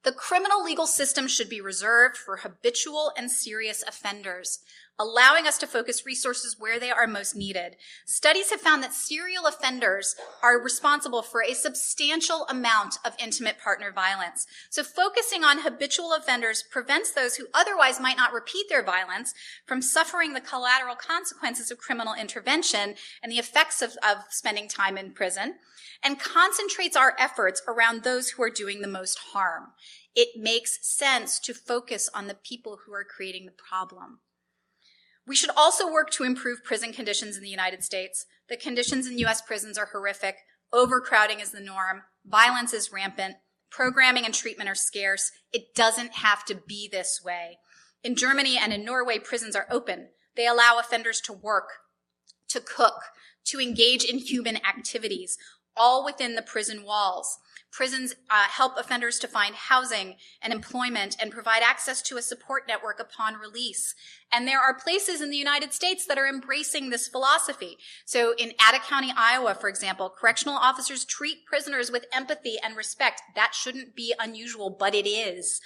The criminal legal system should be reserved for habitual and serious offenders, allowing us to focus resources where they are most needed. Studies have found that serial offenders are responsible for a substantial amount of intimate partner violence. So focusing on habitual offenders prevents those who otherwise might not repeat their violence from suffering the collateral consequences of criminal intervention and the effects of spending time in prison, and concentrates our efforts around those who are doing the most harm. It makes sense to focus on the people who are creating the problem. We should also work to improve prison conditions in the United States. The conditions in U.S. prisons are horrific. Overcrowding is the norm. Violence is rampant. Programming and treatment are scarce. It doesn't have to be this way. In Germany and in Norway, prisons are open. They allow offenders to work, to cook, to engage in human activities, all within the prison walls. Prisons help offenders to find housing and employment and provide access to a support network upon release. And there are places in the United States that are embracing this philosophy. So in Ada County, Iowa, for example, correctional officers treat prisoners with empathy and respect. That shouldn't be unusual, but it is.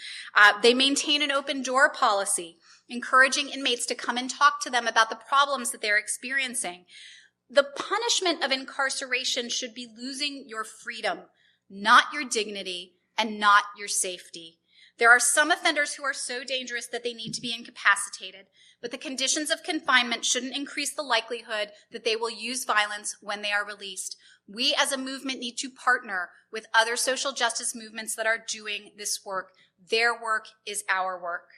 They maintain an open door policy, encouraging inmates to come and talk to them about the problems that they're experiencing. The punishment of incarceration should be losing your freedom, not your dignity, and not your safety. There are some offenders who are so dangerous that they need to be incapacitated, but the conditions of confinement shouldn't increase the likelihood that they will use violence when they are released. We as a movement need to partner with other social justice movements that are doing this work. Their work is our work.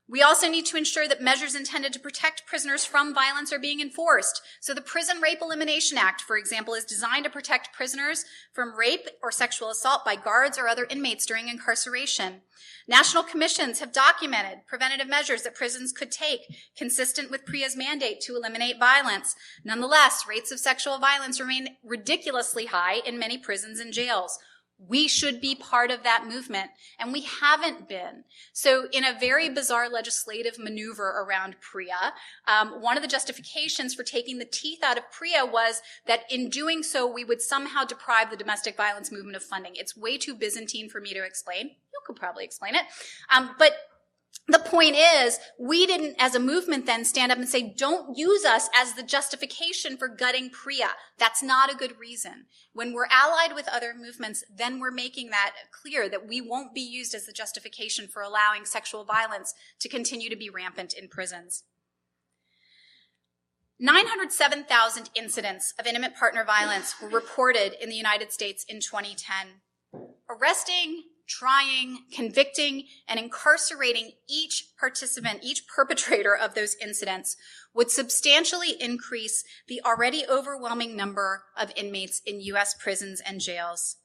We also need to ensure that measures intended to protect prisoners from violence are being enforced. So the Prison Rape Elimination Act, for example, is designed to protect prisoners from rape or sexual assault by guards or other inmates during incarceration. National commissions have documented preventative measures that prisons could take consistent with PREA's mandate to eliminate violence. Nonetheless, rates of sexual violence remain ridiculously high in many prisons and jails. We should be part of that movement, and we haven't been. So in a very bizarre legislative maneuver around PREA, one of the justifications for taking the teeth out of PREA was that in doing so, we would somehow deprive the domestic violence movement of funding. It's way too Byzantine for me to explain. You could probably explain it. But the point is, we didn't, as a movement, then stand up and say, don't use us as the justification for gutting PREA. That's not a good reason. When we're allied with other movements, then we're making that clear that we won't be used as the justification for allowing sexual violence to continue to be rampant in prisons. 907,000 incidents of intimate partner violence were reported in the United States in 2010. Arresting, trying, convicting, and incarcerating each participant, each perpetrator of those incidents would substantially increase the already overwhelming number of inmates in U.S. prisons and jails.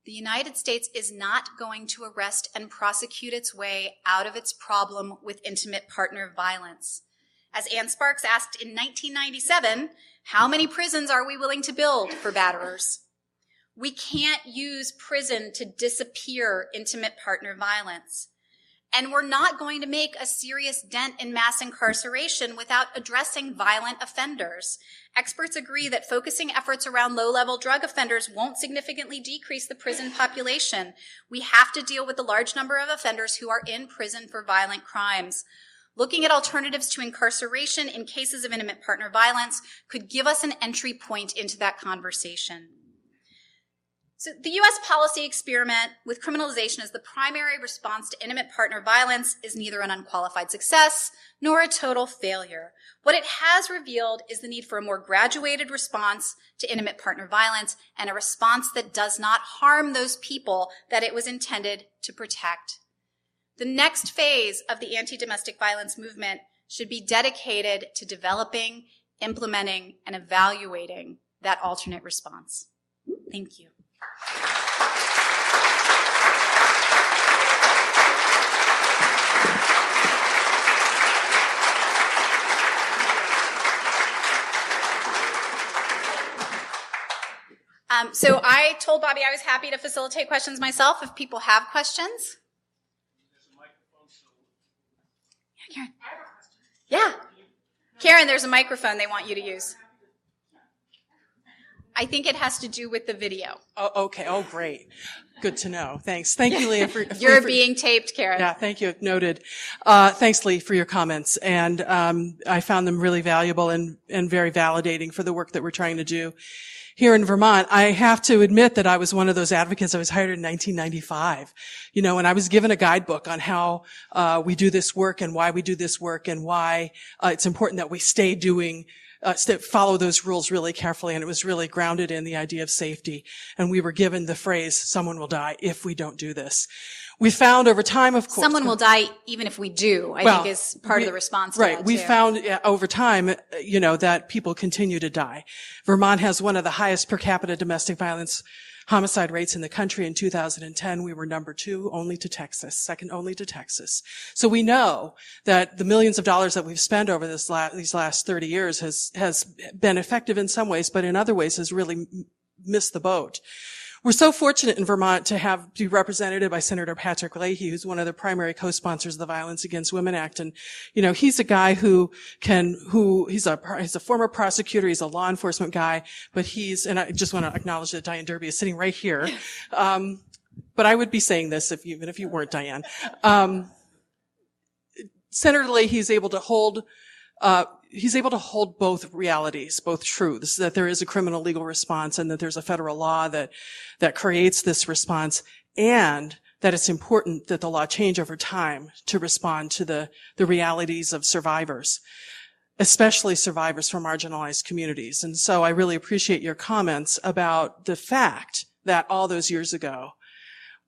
The United States is not going to arrest and prosecute its way out of its problem with intimate partner violence. As Ann Sparks asked in 1997, how many prisons are we willing to build for batterers? We can't use prison to disappear intimate partner violence. And we're not going to make a serious dent in mass incarceration without addressing violent offenders. Experts agree that focusing efforts around low-level drug offenders won't significantly decrease the prison population. We have to deal with the large number of offenders who are in prison for violent crimes. Looking at alternatives to incarceration in cases of intimate partner violence could give us an entry point into that conversation. So the U.S. policy experiment with criminalization as the primary response to intimate partner violence is neither an unqualified success nor a total failure. What it has revealed is the need for a more graduated response to intimate partner violence and a response that does not harm those people that it was intended to protect. The next phase of the anti-domestic violence movement should be dedicated to developing, implementing, and evaluating that alternate response. Thank you. So I told Bobby I was happy to facilitate questions myself if people have questions. Yeah, Karen. I have a question. Yeah. Karen, there's a microphone they want you to use. I think it has to do with the video. Oh, okay. Oh, great. Good to know. Thanks. Thank you, Leigh. You're being taped, Karen. Yeah, thank you. Noted. Thanks, Leigh, for your comments. And I found them really valuable and very validating for the work that we're trying to do here in Vermont. I have to admit that I was one of those advocates. I was hired in 1995, and I was given a guidebook on how we do this work and why we do this work and why it's important that we follow those rules really carefully, and it was really grounded in the idea of safety. And we were given the phrase, someone will die if we don't do this. We found over time, of course... Someone will die even if we do, I think is part of the response to that, too. We found over time, that people continue to die. Vermont has one of the highest per capita domestic violence homicide rates in the country. In 2010, we were number 2, only to Texas, second only to Texas. So we know that the millions of dollars that we've spent over these last 30 years has been effective in some ways, but in other ways has really missed the boat. We're so fortunate in Vermont to be represented by Senator Patrick Leahy, who's one of the primary co-sponsors of the Violence Against Women Act. And, he's a guy he's a former prosecutor, he's a law enforcement guy, but and I just want to acknowledge that Diane Derby is sitting right here. But I would be saying this even if you weren't, Diane. Senator Leahy is able to hold both realities, both truths, that there is a criminal legal response and that there's a federal law that creates this response, and that it's important that the law change over time to respond to the realities of survivors, especially survivors from marginalized communities. And so I really appreciate your comments about the fact that all those years ago,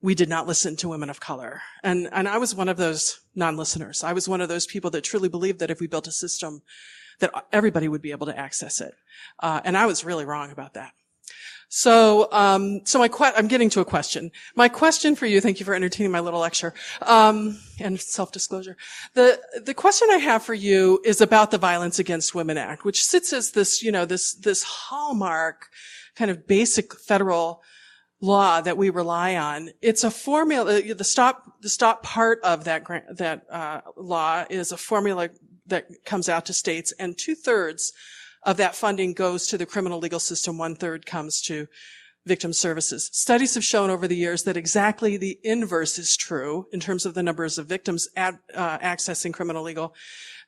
we did not listen to women of color. And I was one of those non-listeners. I was one of those people that truly believed that if we built a system, that everybody would be able to access it. And I was really wrong about that. So I'm getting to a question. My question for you, thank you for entertaining my little lecture, and self-disclosure. The question I have for you is about the Violence Against Women Act, which sits as this, this hallmark kind of basic federal law that we rely on. It's a formula. The stop part of that law is a formula that comes out to states, and 2/3 of that funding goes to the criminal legal system. 1/3 comes to victim services. Studies have shown over the years that exactly the inverse is true in terms of the numbers of victims accessing criminal legal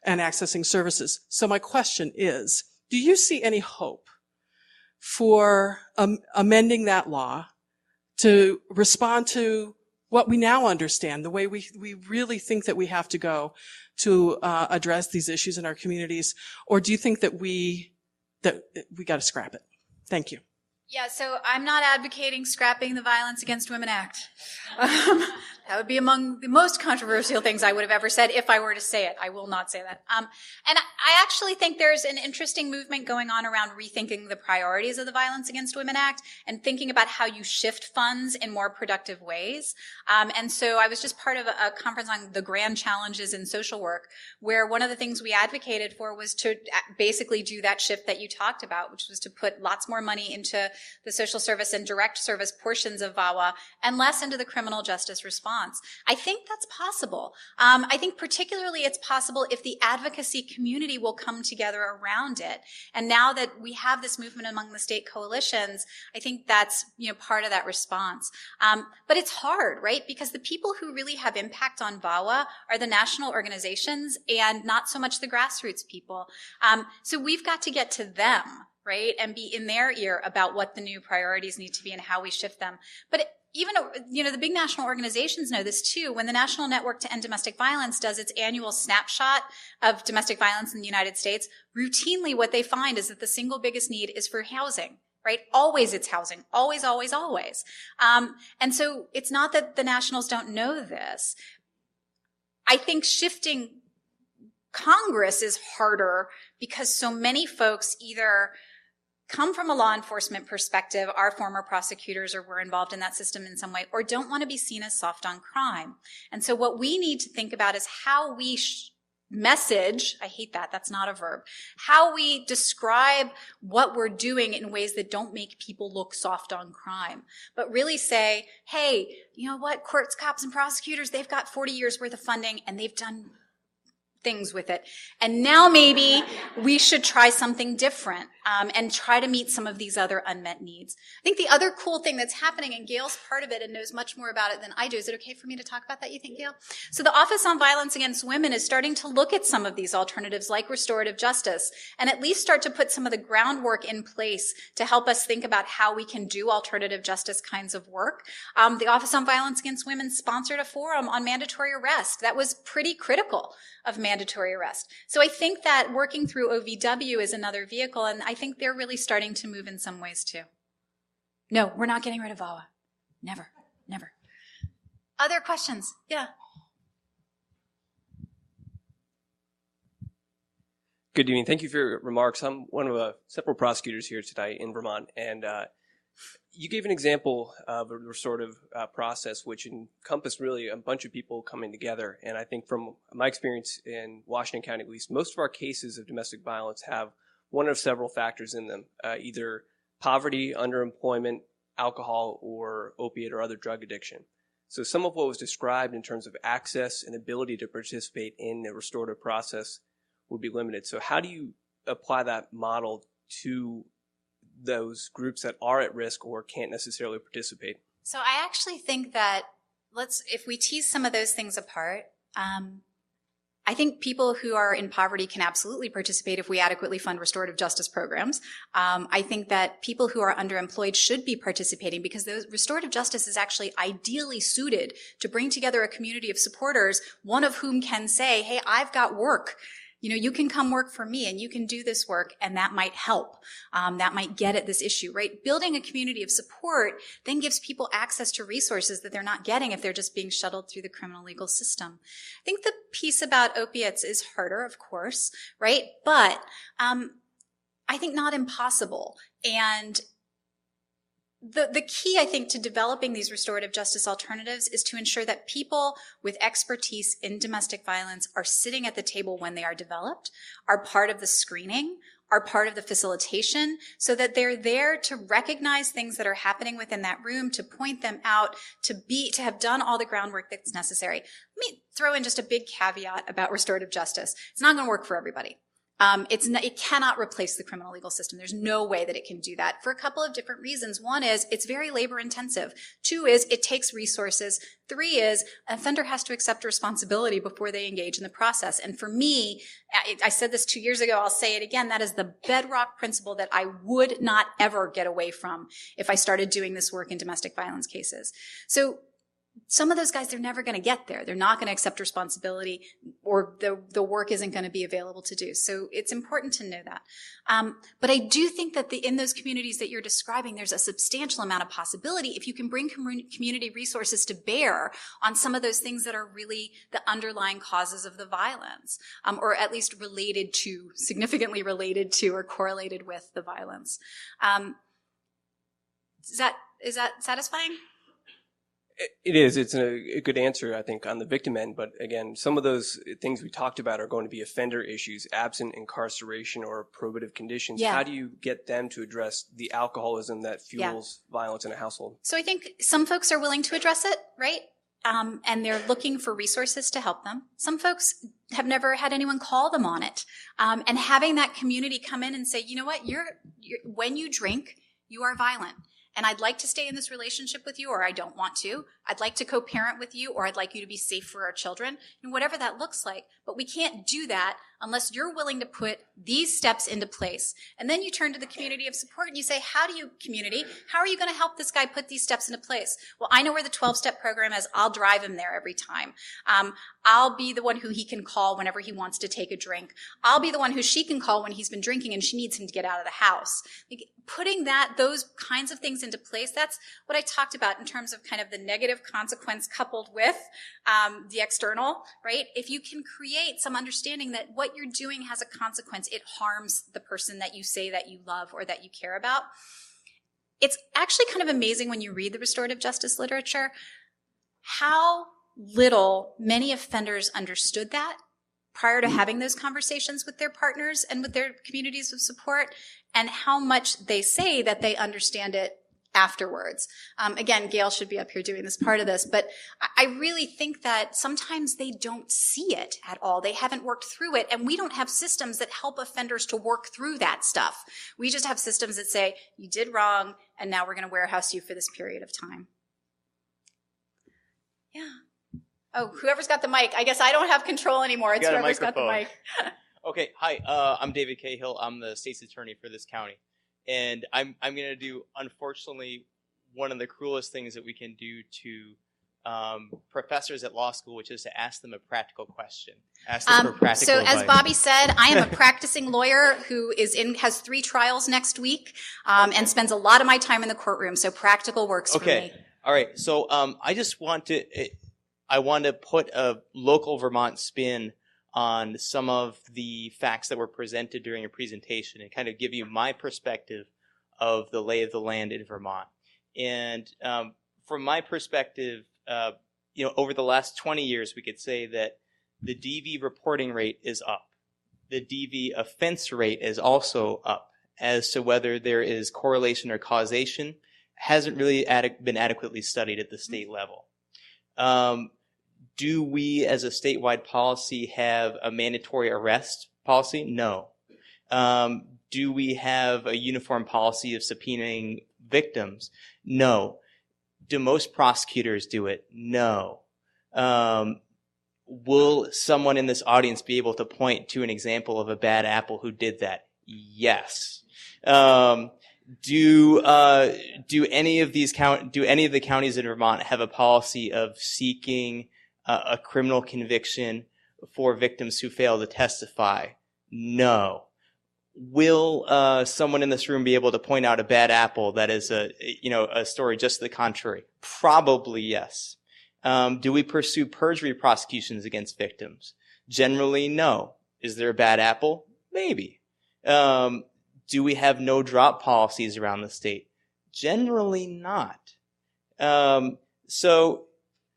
and accessing services. So my question is, do you see any hope for amending that law to respond to what we now understand, the way we really think that we have to go to address these issues in our communities? Or do you think that we got to scrap it? Thank you. Yeah, so I'm not advocating scrapping the Violence Against Women Act. That would be among the most controversial things I would have ever said if I were to say it. I will not say that. And I actually think there's an interesting movement going on around rethinking the priorities of the Violence Against Women Act and thinking about how you shift funds in more productive ways. And so I was just part of a conference on the grand challenges in social work, where one of the things we advocated for was to basically do that shift that you talked about, which was to put lots more money into the social service and direct service portions of VAWA and less into the criminal justice response. I think that's possible. I think particularly it's possible if the advocacy community will come together around it. And now that we have this movement among the state coalitions, I think that's, part of that response. But it's hard, right? Because the people who really have impact on VAWA are the national organizations and not so much the grassroots people. So we've got to get to them, right? And be in their ear about what the new priorities need to be and how we shift them. But even, the big national organizations know this too. When the National Network to End Domestic Violence does its annual snapshot of domestic violence in the United States, routinely what they find is that the single biggest need is for housing, right? Always it's housing. Always, always, always. And so it's not that the nationals don't know this. I think shifting Congress is harder because so many folks either come from a law enforcement perspective, are former prosecutors or were involved in that system in some way, or don't want to be seen as soft on crime. And so what we need to think about is how we message, I hate that, that's not a verb, how we describe what we're doing in ways that don't make people look soft on crime, but really say, hey, you know what, courts, cops, and prosecutors, they've got 40 years worth of funding and they've done things with it. And now maybe we should try something different and try to meet some of these other unmet needs. I think the other cool thing that's happening, and Gail's part of it and knows much more about it than I do. Is it okay for me to talk about that, you think, Gail? So the Office on Violence Against Women is starting to look at some of these alternatives like restorative justice and at least start to put some of the groundwork in place to help us think about how we can do alternative justice kinds of work. The Office on Violence Against Women sponsored a forum on mandatory arrest that was pretty critical of mandatory arrest. So I think that working through OVW is another vehicle, and I think they're really starting to move in some ways too. No, we're not getting rid of VAWA. Never, never. Other questions? Yeah. Good evening. Thank you for your remarks. I'm one of several prosecutors here tonight in Vermont, and you gave an example of a restorative process which encompassed really a bunch of people coming together. And I think from my experience in Washington County, at least, most of our cases of domestic violence have one of several factors in them, either poverty, underemployment, alcohol, or opiate or other drug addiction. So some of what was described in terms of access and ability to participate in a restorative process would be limited. So how do you apply that model to those groups that are at risk or can't necessarily participate? So I actually think that if we tease some of those things apart, I think people who are in poverty can absolutely participate if we adequately fund restorative justice programs. I think that people who are underemployed should be participating because restorative justice is actually ideally suited to bring together a community of supporters, one of whom can say, hey, I've got work You can come work for me and you can do this work, and that might help. That might get at this issue, right? Building a community of support then gives people access to resources that they're not getting if they're just being shuttled through the criminal legal system. I think the piece about opiates is harder, of course, right? But I think not impossible. And the key, I think, to developing these restorative justice alternatives is to ensure that people with expertise in domestic violence are sitting at the table when they are developed, are part of the screening, are part of the facilitation, so that they're there to recognize things that are happening within that room, to point them out, to have done all the groundwork that's necessary. Let me throw in just a big caveat about restorative justice. It's not going to work for everybody. It cannot replace the criminal legal system. There's no way that it can do that for a couple of different reasons. One is it's very labor intensive. Two is it takes resources. Three is an offender has to accept responsibility before they engage in the process. And for me, I said this 2 years ago, I'll say it again, that is the bedrock principle that I would not ever get away from if I started doing this work in domestic violence cases. So some of those guys, they're never going to get there. They're not going to accept responsibility, or the work isn't going to be available to do. So it's important to know that. But I do think that in those communities that you're describing, there's a substantial amount of possibility if you can bring community resources to bear on some of those things that are really the underlying causes of the violence, or at least significantly related to or correlated with the violence. Is that satisfying? It is. It's a good answer, I think, on the victim end. But again, some of those things we talked about are going to be offender issues, absent incarceration or probative conditions. Yeah. How do you get them to address the alcoholism that fuels violence in a household? So I think some folks are willing to address it, right? And they're looking for resources to help them. Some folks have never had anyone call them on it. And having that community come in and say, you know what, when you drink, you are violent. And I'd like to stay in this relationship with you, or I don't want to. I'd like to co-parent with you, or I'd like you to be safe for our children, and whatever that looks like. But we can't do that unless you're willing to put these steps into place. And then you turn to the community of support and you say, how are you going to help this guy put these steps into place? Well, I know where the 12-step program is. I'll drive him there every time. I'll be the one who he can call whenever he wants to take a drink. I'll be the one who she can call when he's been drinking and she needs him to get out of the house. Like, putting those kinds of things into place, that's what I talked about in terms of kind of the negative consequence coupled with the external, right? If you can create some understanding that what you're doing has a consequence, it harms the person that you say that you love or that you care about. It's actually kind of amazing when you read the restorative justice literature, how little many offenders understood that prior to having those conversations with their partners and with their communities of support, and how much they say that they understand it afterwards. Again, Gail should be up here doing this part of this, but I really think that sometimes they don't see it at all. They haven't worked through it, and we don't have systems that help offenders to work through that stuff. We just have systems that say, you did wrong, and now we're going to warehouse you for this period of time. Yeah. Oh, whoever's got the mic. I guess I don't have control anymore. It's whoever's got the mic. Okay, hi, I'm David Cahill. I'm the state's attorney for this county. And I'm going to do, unfortunately, one of the cruelest things that we can do to professors at law school, which is to ask them a practical question. Ask them for practical advice. As Bobby said, I am a practicing lawyer who has 3 trials next week and spends a lot of my time in the courtroom. So practical works for me. All right. So I just want to put a local Vermont spin on some of the facts that were presented during your presentation and kind of give you my perspective of the lay of the land in Vermont. And from my perspective, over the last 20 years, we could say that the DV reporting rate is up. The DV offense rate is also up. As to whether there is correlation or causation, hasn't really been adequately studied at the state level. Do we, as a statewide policy, have a mandatory arrest policy? No. Do we have a uniform policy of subpoenaing victims? No. Do most prosecutors do it? No. Will someone in this audience be able to point to an example of a bad apple who did that? Yes. Do any of the counties in Vermont have a policy of seeking a criminal conviction for victims who fail to testify? No. Will someone in this room be able to point out a bad apple that is a story just to the contrary? Probably yes. Do we pursue perjury prosecutions against victims? Generally, no. Is there a bad apple? Maybe. Do we have no drop policies around the state? Generally not. And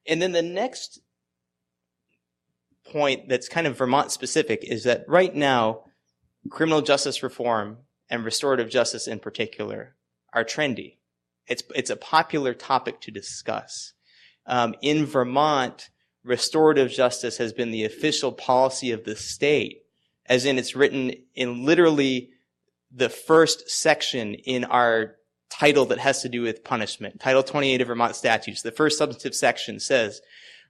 then the next point that's kind of Vermont specific is that right now, criminal justice reform and restorative justice in particular are trendy. It's a popular topic to discuss. In Vermont, restorative justice has been the official policy of the state, as in it's written in literally the first section in our title that has to do with punishment. Title 28 of Vermont statutes, the first substantive section says,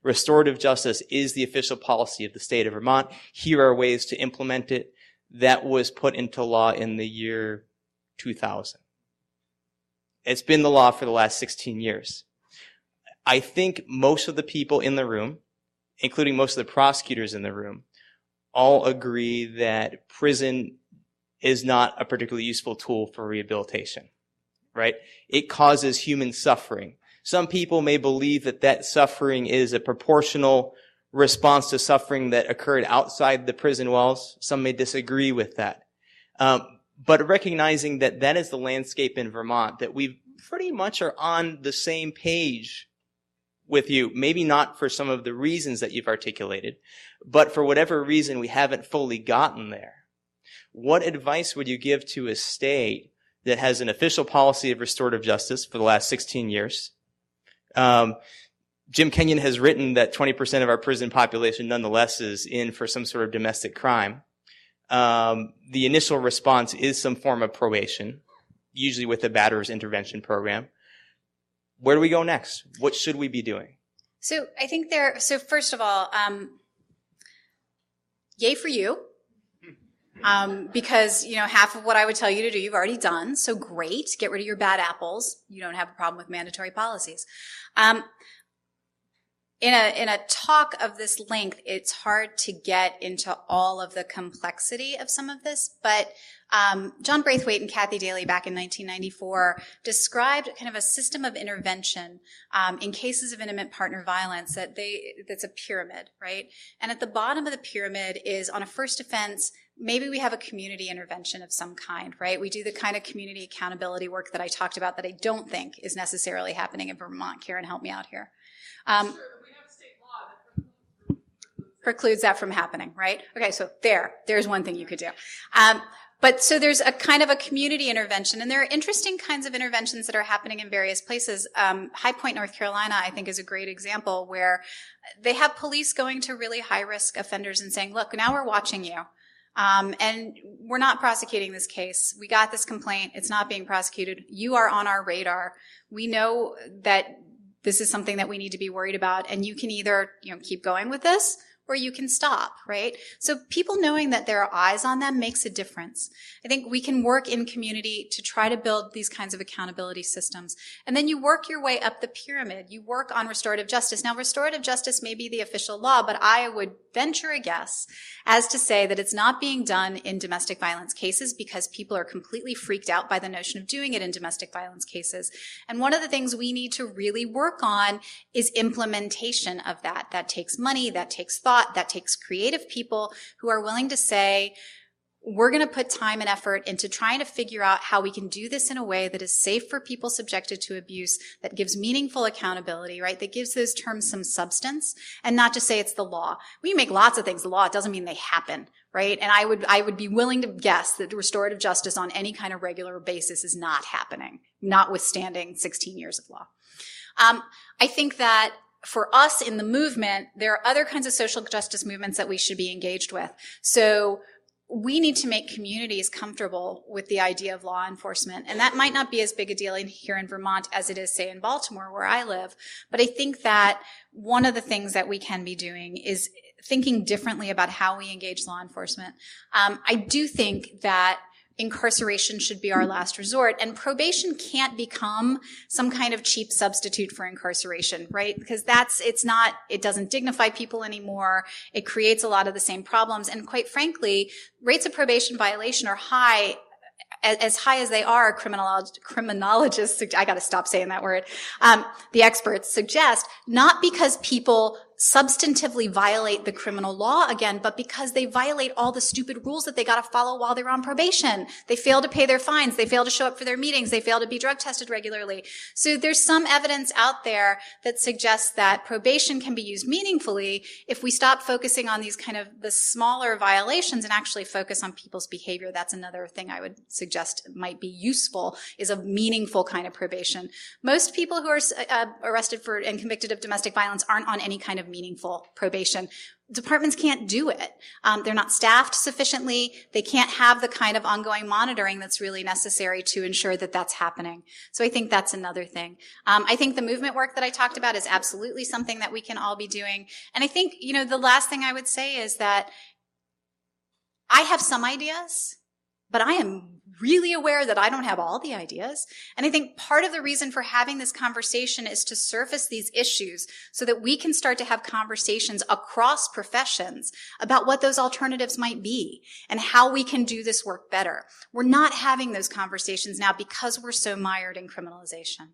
restorative justice is the official policy of the state of Vermont. Here are ways to implement it. That was put into law in the year 2000. It's been the law for the last 16 years. I think most of the people in the room, including most of the prosecutors in the room, all agree that prison is not a particularly useful tool for rehabilitation, right? It causes human suffering. Some people may believe that that suffering is a proportional response to suffering that occurred outside the prison walls. Some may disagree with that. But recognizing that that is the landscape in Vermont, that we pretty much are on the same page with you, maybe not for some of the reasons that you've articulated, but for whatever reason we haven't fully gotten there. What advice would you give to a state that has an official policy of restorative justice for the last 16 years? Jim Kenyon has written that 20% of our prison population nonetheless is in for some sort of domestic crime. The initial response is some form of probation, usually with a batterer's intervention program. Where do we go next? What should we be doing? So I think so first of all, yay for you. Because, half of what I would tell you to do, you've already done. So great. Get rid of your bad apples. You don't have a problem with mandatory policies. In a talk of this length, it's hard to get into all of the complexity of some of this, but John Braithwaite and Kathy Daly back in 1994 described kind of a system of intervention in cases of intimate partner violence that's a pyramid, right? And at the bottom of the pyramid is, on a first offense, maybe we have a community intervention of some kind, right? We do the kind of community accountability work that I talked about that I don't think is necessarily happening in Vermont. Karen, help me out here. Precludes that from happening, right? Okay, so there's one thing you could do. But so there's a kind of a community intervention, and there are interesting kinds of interventions that are happening in various places. High Point, North Carolina, I think, is a great example where they have police going to really high-risk offenders and saying, look, now we're watching you. And we're not prosecuting this case. We got this complaint. It's not being prosecuted. You are on our radar. We know that this is something that we need to be worried about, and you can either, keep going with this, or you can stop, right? So people knowing that there are eyes on them makes a difference. I think we can work in community to try to build these kinds of accountability systems. And then you work your way up the pyramid. You work on restorative justice. Now, restorative justice may be the official law, but I would venture a guess as to say that it's not being done in domestic violence cases because people are completely freaked out by the notion of doing it in domestic violence cases. And one of the things we need to really work on is implementation of that. That takes money, that takes thought, that takes creative people who are willing to say, we're going to put time and effort into trying to figure out how we can do this in a way that is safe for people subjected to abuse, that gives meaningful accountability, right? That gives those terms some substance, and not just say it's the law. We make lots of things the law. It doesn't mean they happen, right? And I would be willing to guess that restorative justice on any kind of regular basis is not happening, notwithstanding 16 years of law. I think that for us in the movement, there are other kinds of social justice movements that we should be engaged with. So we need to make communities comfortable with the idea of law enforcement. And that might not be as big a deal here in Vermont as it is, say, in Baltimore, where I live. But I think that one of the things that we can be doing is thinking differently about how we engage law enforcement. I do think that incarceration should be our last resort. And probation can't become some kind of cheap substitute for incarceration, right? Because it doesn't dignify people anymore. It creates a lot of the same problems. And quite frankly, rates of probation violation are high, as high as they are, criminologists, I gotta stop saying that word, the experts suggest, not because people substantively violate the criminal law again, but because they violate all the stupid rules that they gotta follow while they're on probation. They fail to pay their fines, they fail to show up for their meetings, they fail to be drug tested regularly. So there's some evidence out there that suggests that probation can be used meaningfully if we stop focusing on these kind of the smaller violations and actually focus on people's behavior. That's another thing I would suggest might be useful, is a meaningful kind of probation. Most people who are arrested for and convicted of domestic violence aren't on any kind of meaningful probation. Departments can't do it. They're not staffed sufficiently. They can't have the kind of ongoing monitoring that's really necessary to ensure that that's happening. So I think that's another thing. I think the movement work that I talked about is absolutely something that we can all be doing. And I think, the last thing I would say is that I have some ideas, but I am really aware that I don't have all the ideas. And I think part of the reason for having this conversation is to surface these issues so that we can start to have conversations across professions about what those alternatives might be and how we can do this work better. We're not having those conversations now because we're so mired in criminalization.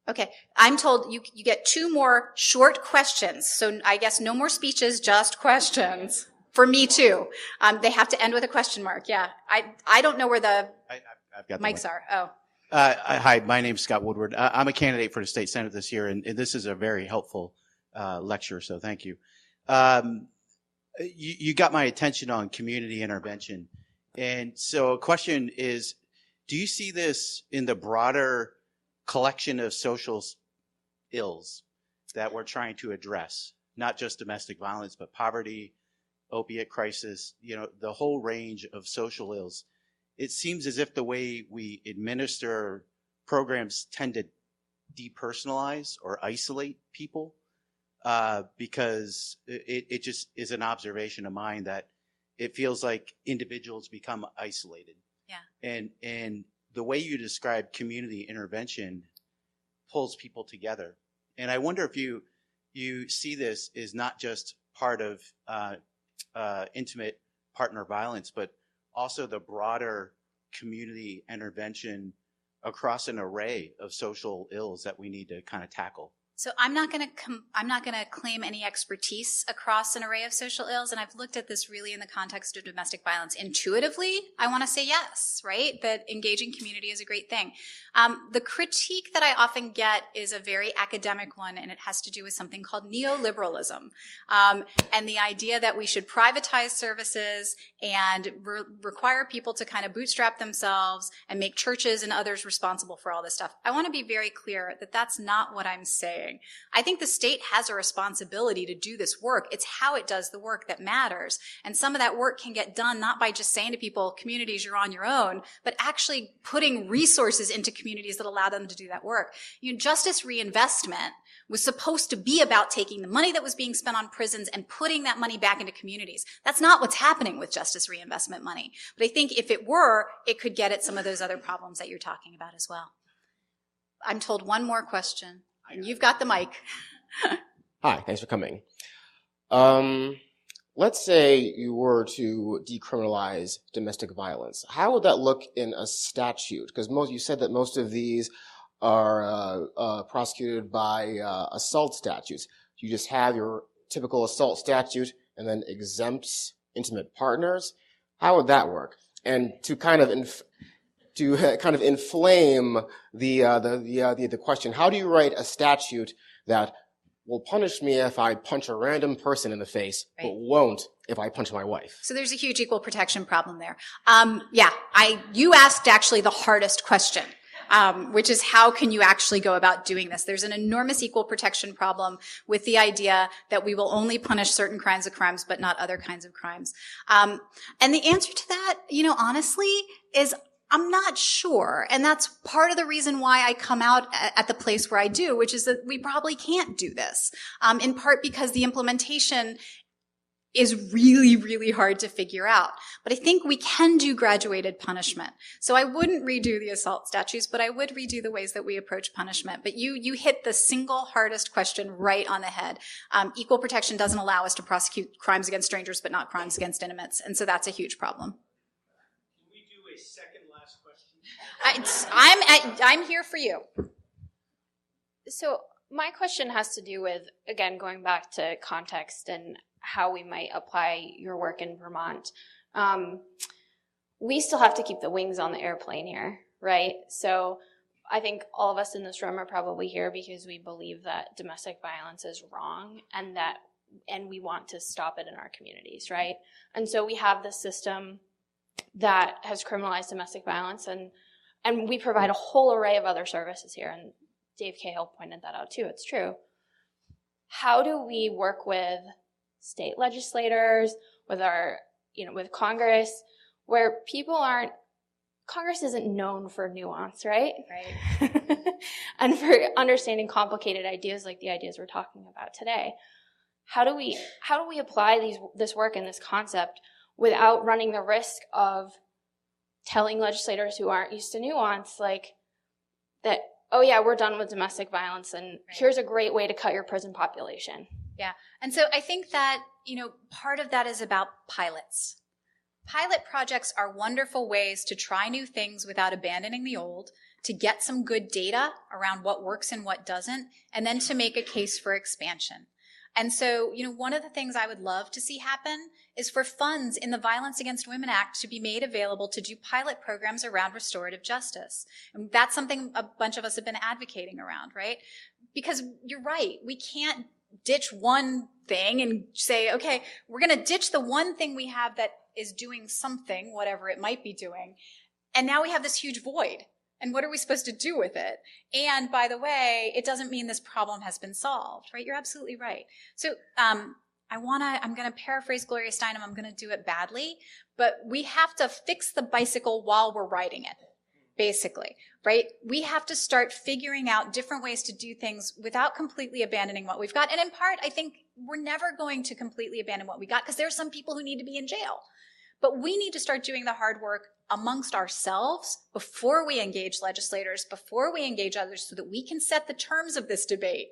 Okay, I'm told you get 2 more short questions. So I guess no more speeches, just questions. For me too. They have to end with a question mark. Yeah. I don't know where the I've got mics are. Oh. Hi, my name's Scott Woodward. I'm a candidate for the state senate this year, and this is a very helpful lecture, so thank you. You got my attention on community intervention. And so a question is, do you see this in the broader collection of social ills that we're trying to address? Not just domestic violence, but poverty, opiate crisis, the whole range of social ills. It seems as if the way we administer programs tend to depersonalize or isolate people, because it just is an observation of mine that it feels like individuals become isolated. Yeah. And the way you describe community intervention pulls people together. And I wonder if you see this as not just part of intimate partner violence, but also the broader community intervention across an array of social ills that we need to kind of tackle. So I'm not going to claim any expertise across an array of social ills, and I've looked at this really in the context of domestic violence. Intuitively, I want to say yes, right? That engaging community is a great thing. The critique that I often get is a very academic one, and it has to do with something called neoliberalism, and the idea that we should privatize services and require people to kind of bootstrap themselves and make churches and others responsible for all this stuff. I want to be very clear that that's not what I'm saying. I think the state has a responsibility to do this work. It's how it does the work that matters. And some of that work can get done not by just saying to people, communities, you're on your own, but actually putting resources into communities that allow them to do that work. Justice reinvestment was supposed to be about taking the money that was being spent on prisons and putting that money back into communities. That's not what's happening with justice reinvestment money. But I think if it were, it could get at some of those other problems that you're talking about as well. I'm told one more question. And you've got the mic. Hi, thanks for coming. Let's say you were to decriminalize domestic violence. How would that look in a statute? Because you said that most of these are prosecuted by assault statutes. You just have your typical assault statute and then exempts intimate partners. How would that work? And to kind of inflame the question, how do you write a statute that will punish me if I punch a random person in the face, right, but won't if I punch my wife? So there's a huge equal protection problem there. You asked actually the hardest question, which is how can you actually go about doing this? There's an enormous equal protection problem with the idea that we will only punish certain kinds of crimes, but not other kinds of crimes. And the answer to that, honestly, is I'm not sure. And that's part of the reason why I come out at the place where I do, which is that we probably can't do this. In part because the implementation is really, really hard to figure out. But I think we can do graduated punishment. So I wouldn't redo the assault statutes, but I would redo the ways that we approach punishment. But you hit the single hardest question right on the head. Equal protection doesn't allow us to prosecute crimes against strangers, but not crimes against intimates. And so that's a huge problem. Can we do a second last question? I'm here for you. So my question has to do with, again, going back to context and how we might apply your work in Vermont. We still have to keep the wings on the airplane here, right? So I think all of us in this room are probably here because we believe that domestic violence is wrong and we want to stop it in our communities, right? And so we have this system that has criminalized domestic violence and we provide a whole array of other services here. And Dave Cahill pointed that out too. It's true. How do we work with state legislators, with with Congress, where Congress isn't known for nuance, right? Right. And for understanding complicated ideas like the ideas we're talking about today. How do we apply this work and this concept without running the risk of telling legislators who aren't used to nuance, like that, oh yeah, we're done with domestic violence and here's a great way to cut your prison population. Yeah. And so I think that, part of that is about pilots. Pilot projects are wonderful ways to try new things without abandoning the old, to get some good data around what works and what doesn't, and then to make a case for expansion. And so, one of the things I would love to see happen is for funds in the Violence Against Women Act to be made available to do pilot programs around restorative justice. And that's something a bunch of us have been advocating around, right? Because you're right, we can't ditch one thing and say, okay, we're going to ditch the one thing we have that is doing something, whatever it might be doing. And now we have this huge void. And what are we supposed to do with it? And by the way, it doesn't mean this problem has been solved, right? You're absolutely right. So I'm going to paraphrase Gloria Steinem. I'm going to do it badly, but we have to fix the bicycle while we're riding it, basically, right? We have to start figuring out different ways to do things without completely abandoning what we've got. And in part, I think we're never going to completely abandon what we got because there are some people who need to be in jail. But we need to start doing the hard work amongst ourselves before we engage legislators, before we engage others, so that we can set the terms of this debate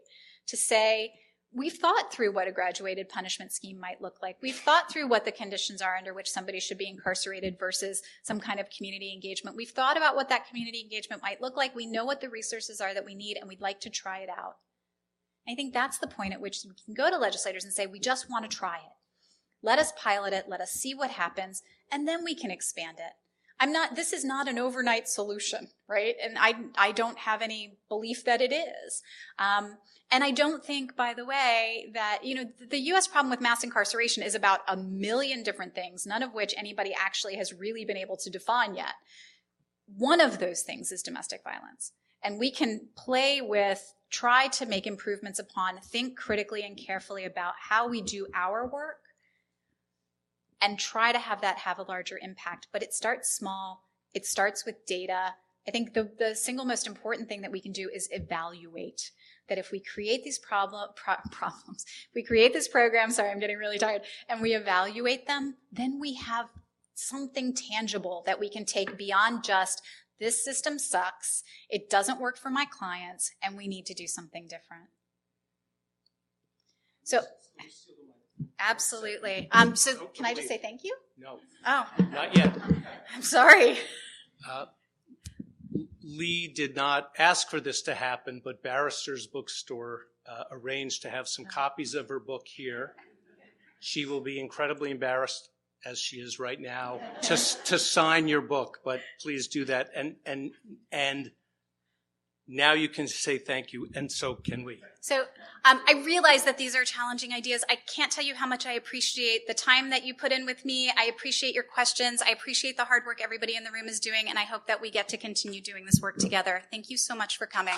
to say, we've thought through what a graduated punishment scheme might look like. We've thought through what the conditions are under which somebody should be incarcerated versus some kind of community engagement. We've thought about what that community engagement might look like. We know what the resources are that we need, and we'd like to try it out. I think that's the point at which we can go to legislators and say, we just want to try it. Let us pilot it. Let us see what happens, and then we can expand it. This is not an overnight solution, right? And I don't have any belief that it is. And I don't think, by the way, that, the U.S. problem with mass incarceration is about a million different things, none of which anybody actually has really been able to define yet. One of those things is domestic violence. And we can try to make improvements upon, think critically and carefully about how we do our work, and try to have that have a larger impact. But it starts small. It starts with data. I think the single most important thing that we can do is evaluate. That if we create these problems, we create this program, sorry, I'm getting really tired, and we evaluate them, then we have something tangible that we can take beyond just, this system sucks, it doesn't work for my clients, and we need to do something different. So, absolutely. So can I just say thank you? No. Oh. Not yet. I'm sorry. Leigh did not ask for this to happen, but Barrister's Bookstore arranged to have some copies of her book here. She will be incredibly embarrassed, as she is right now, to sign your book, but please do that. And now you can say thank you, and so can we. So I realize that these are challenging ideas. I can't tell you how much I appreciate the time that you put in with me. I appreciate your questions. I appreciate the hard work everybody in the room is doing, and I hope that we get to continue doing this work together. Thank you so much for coming.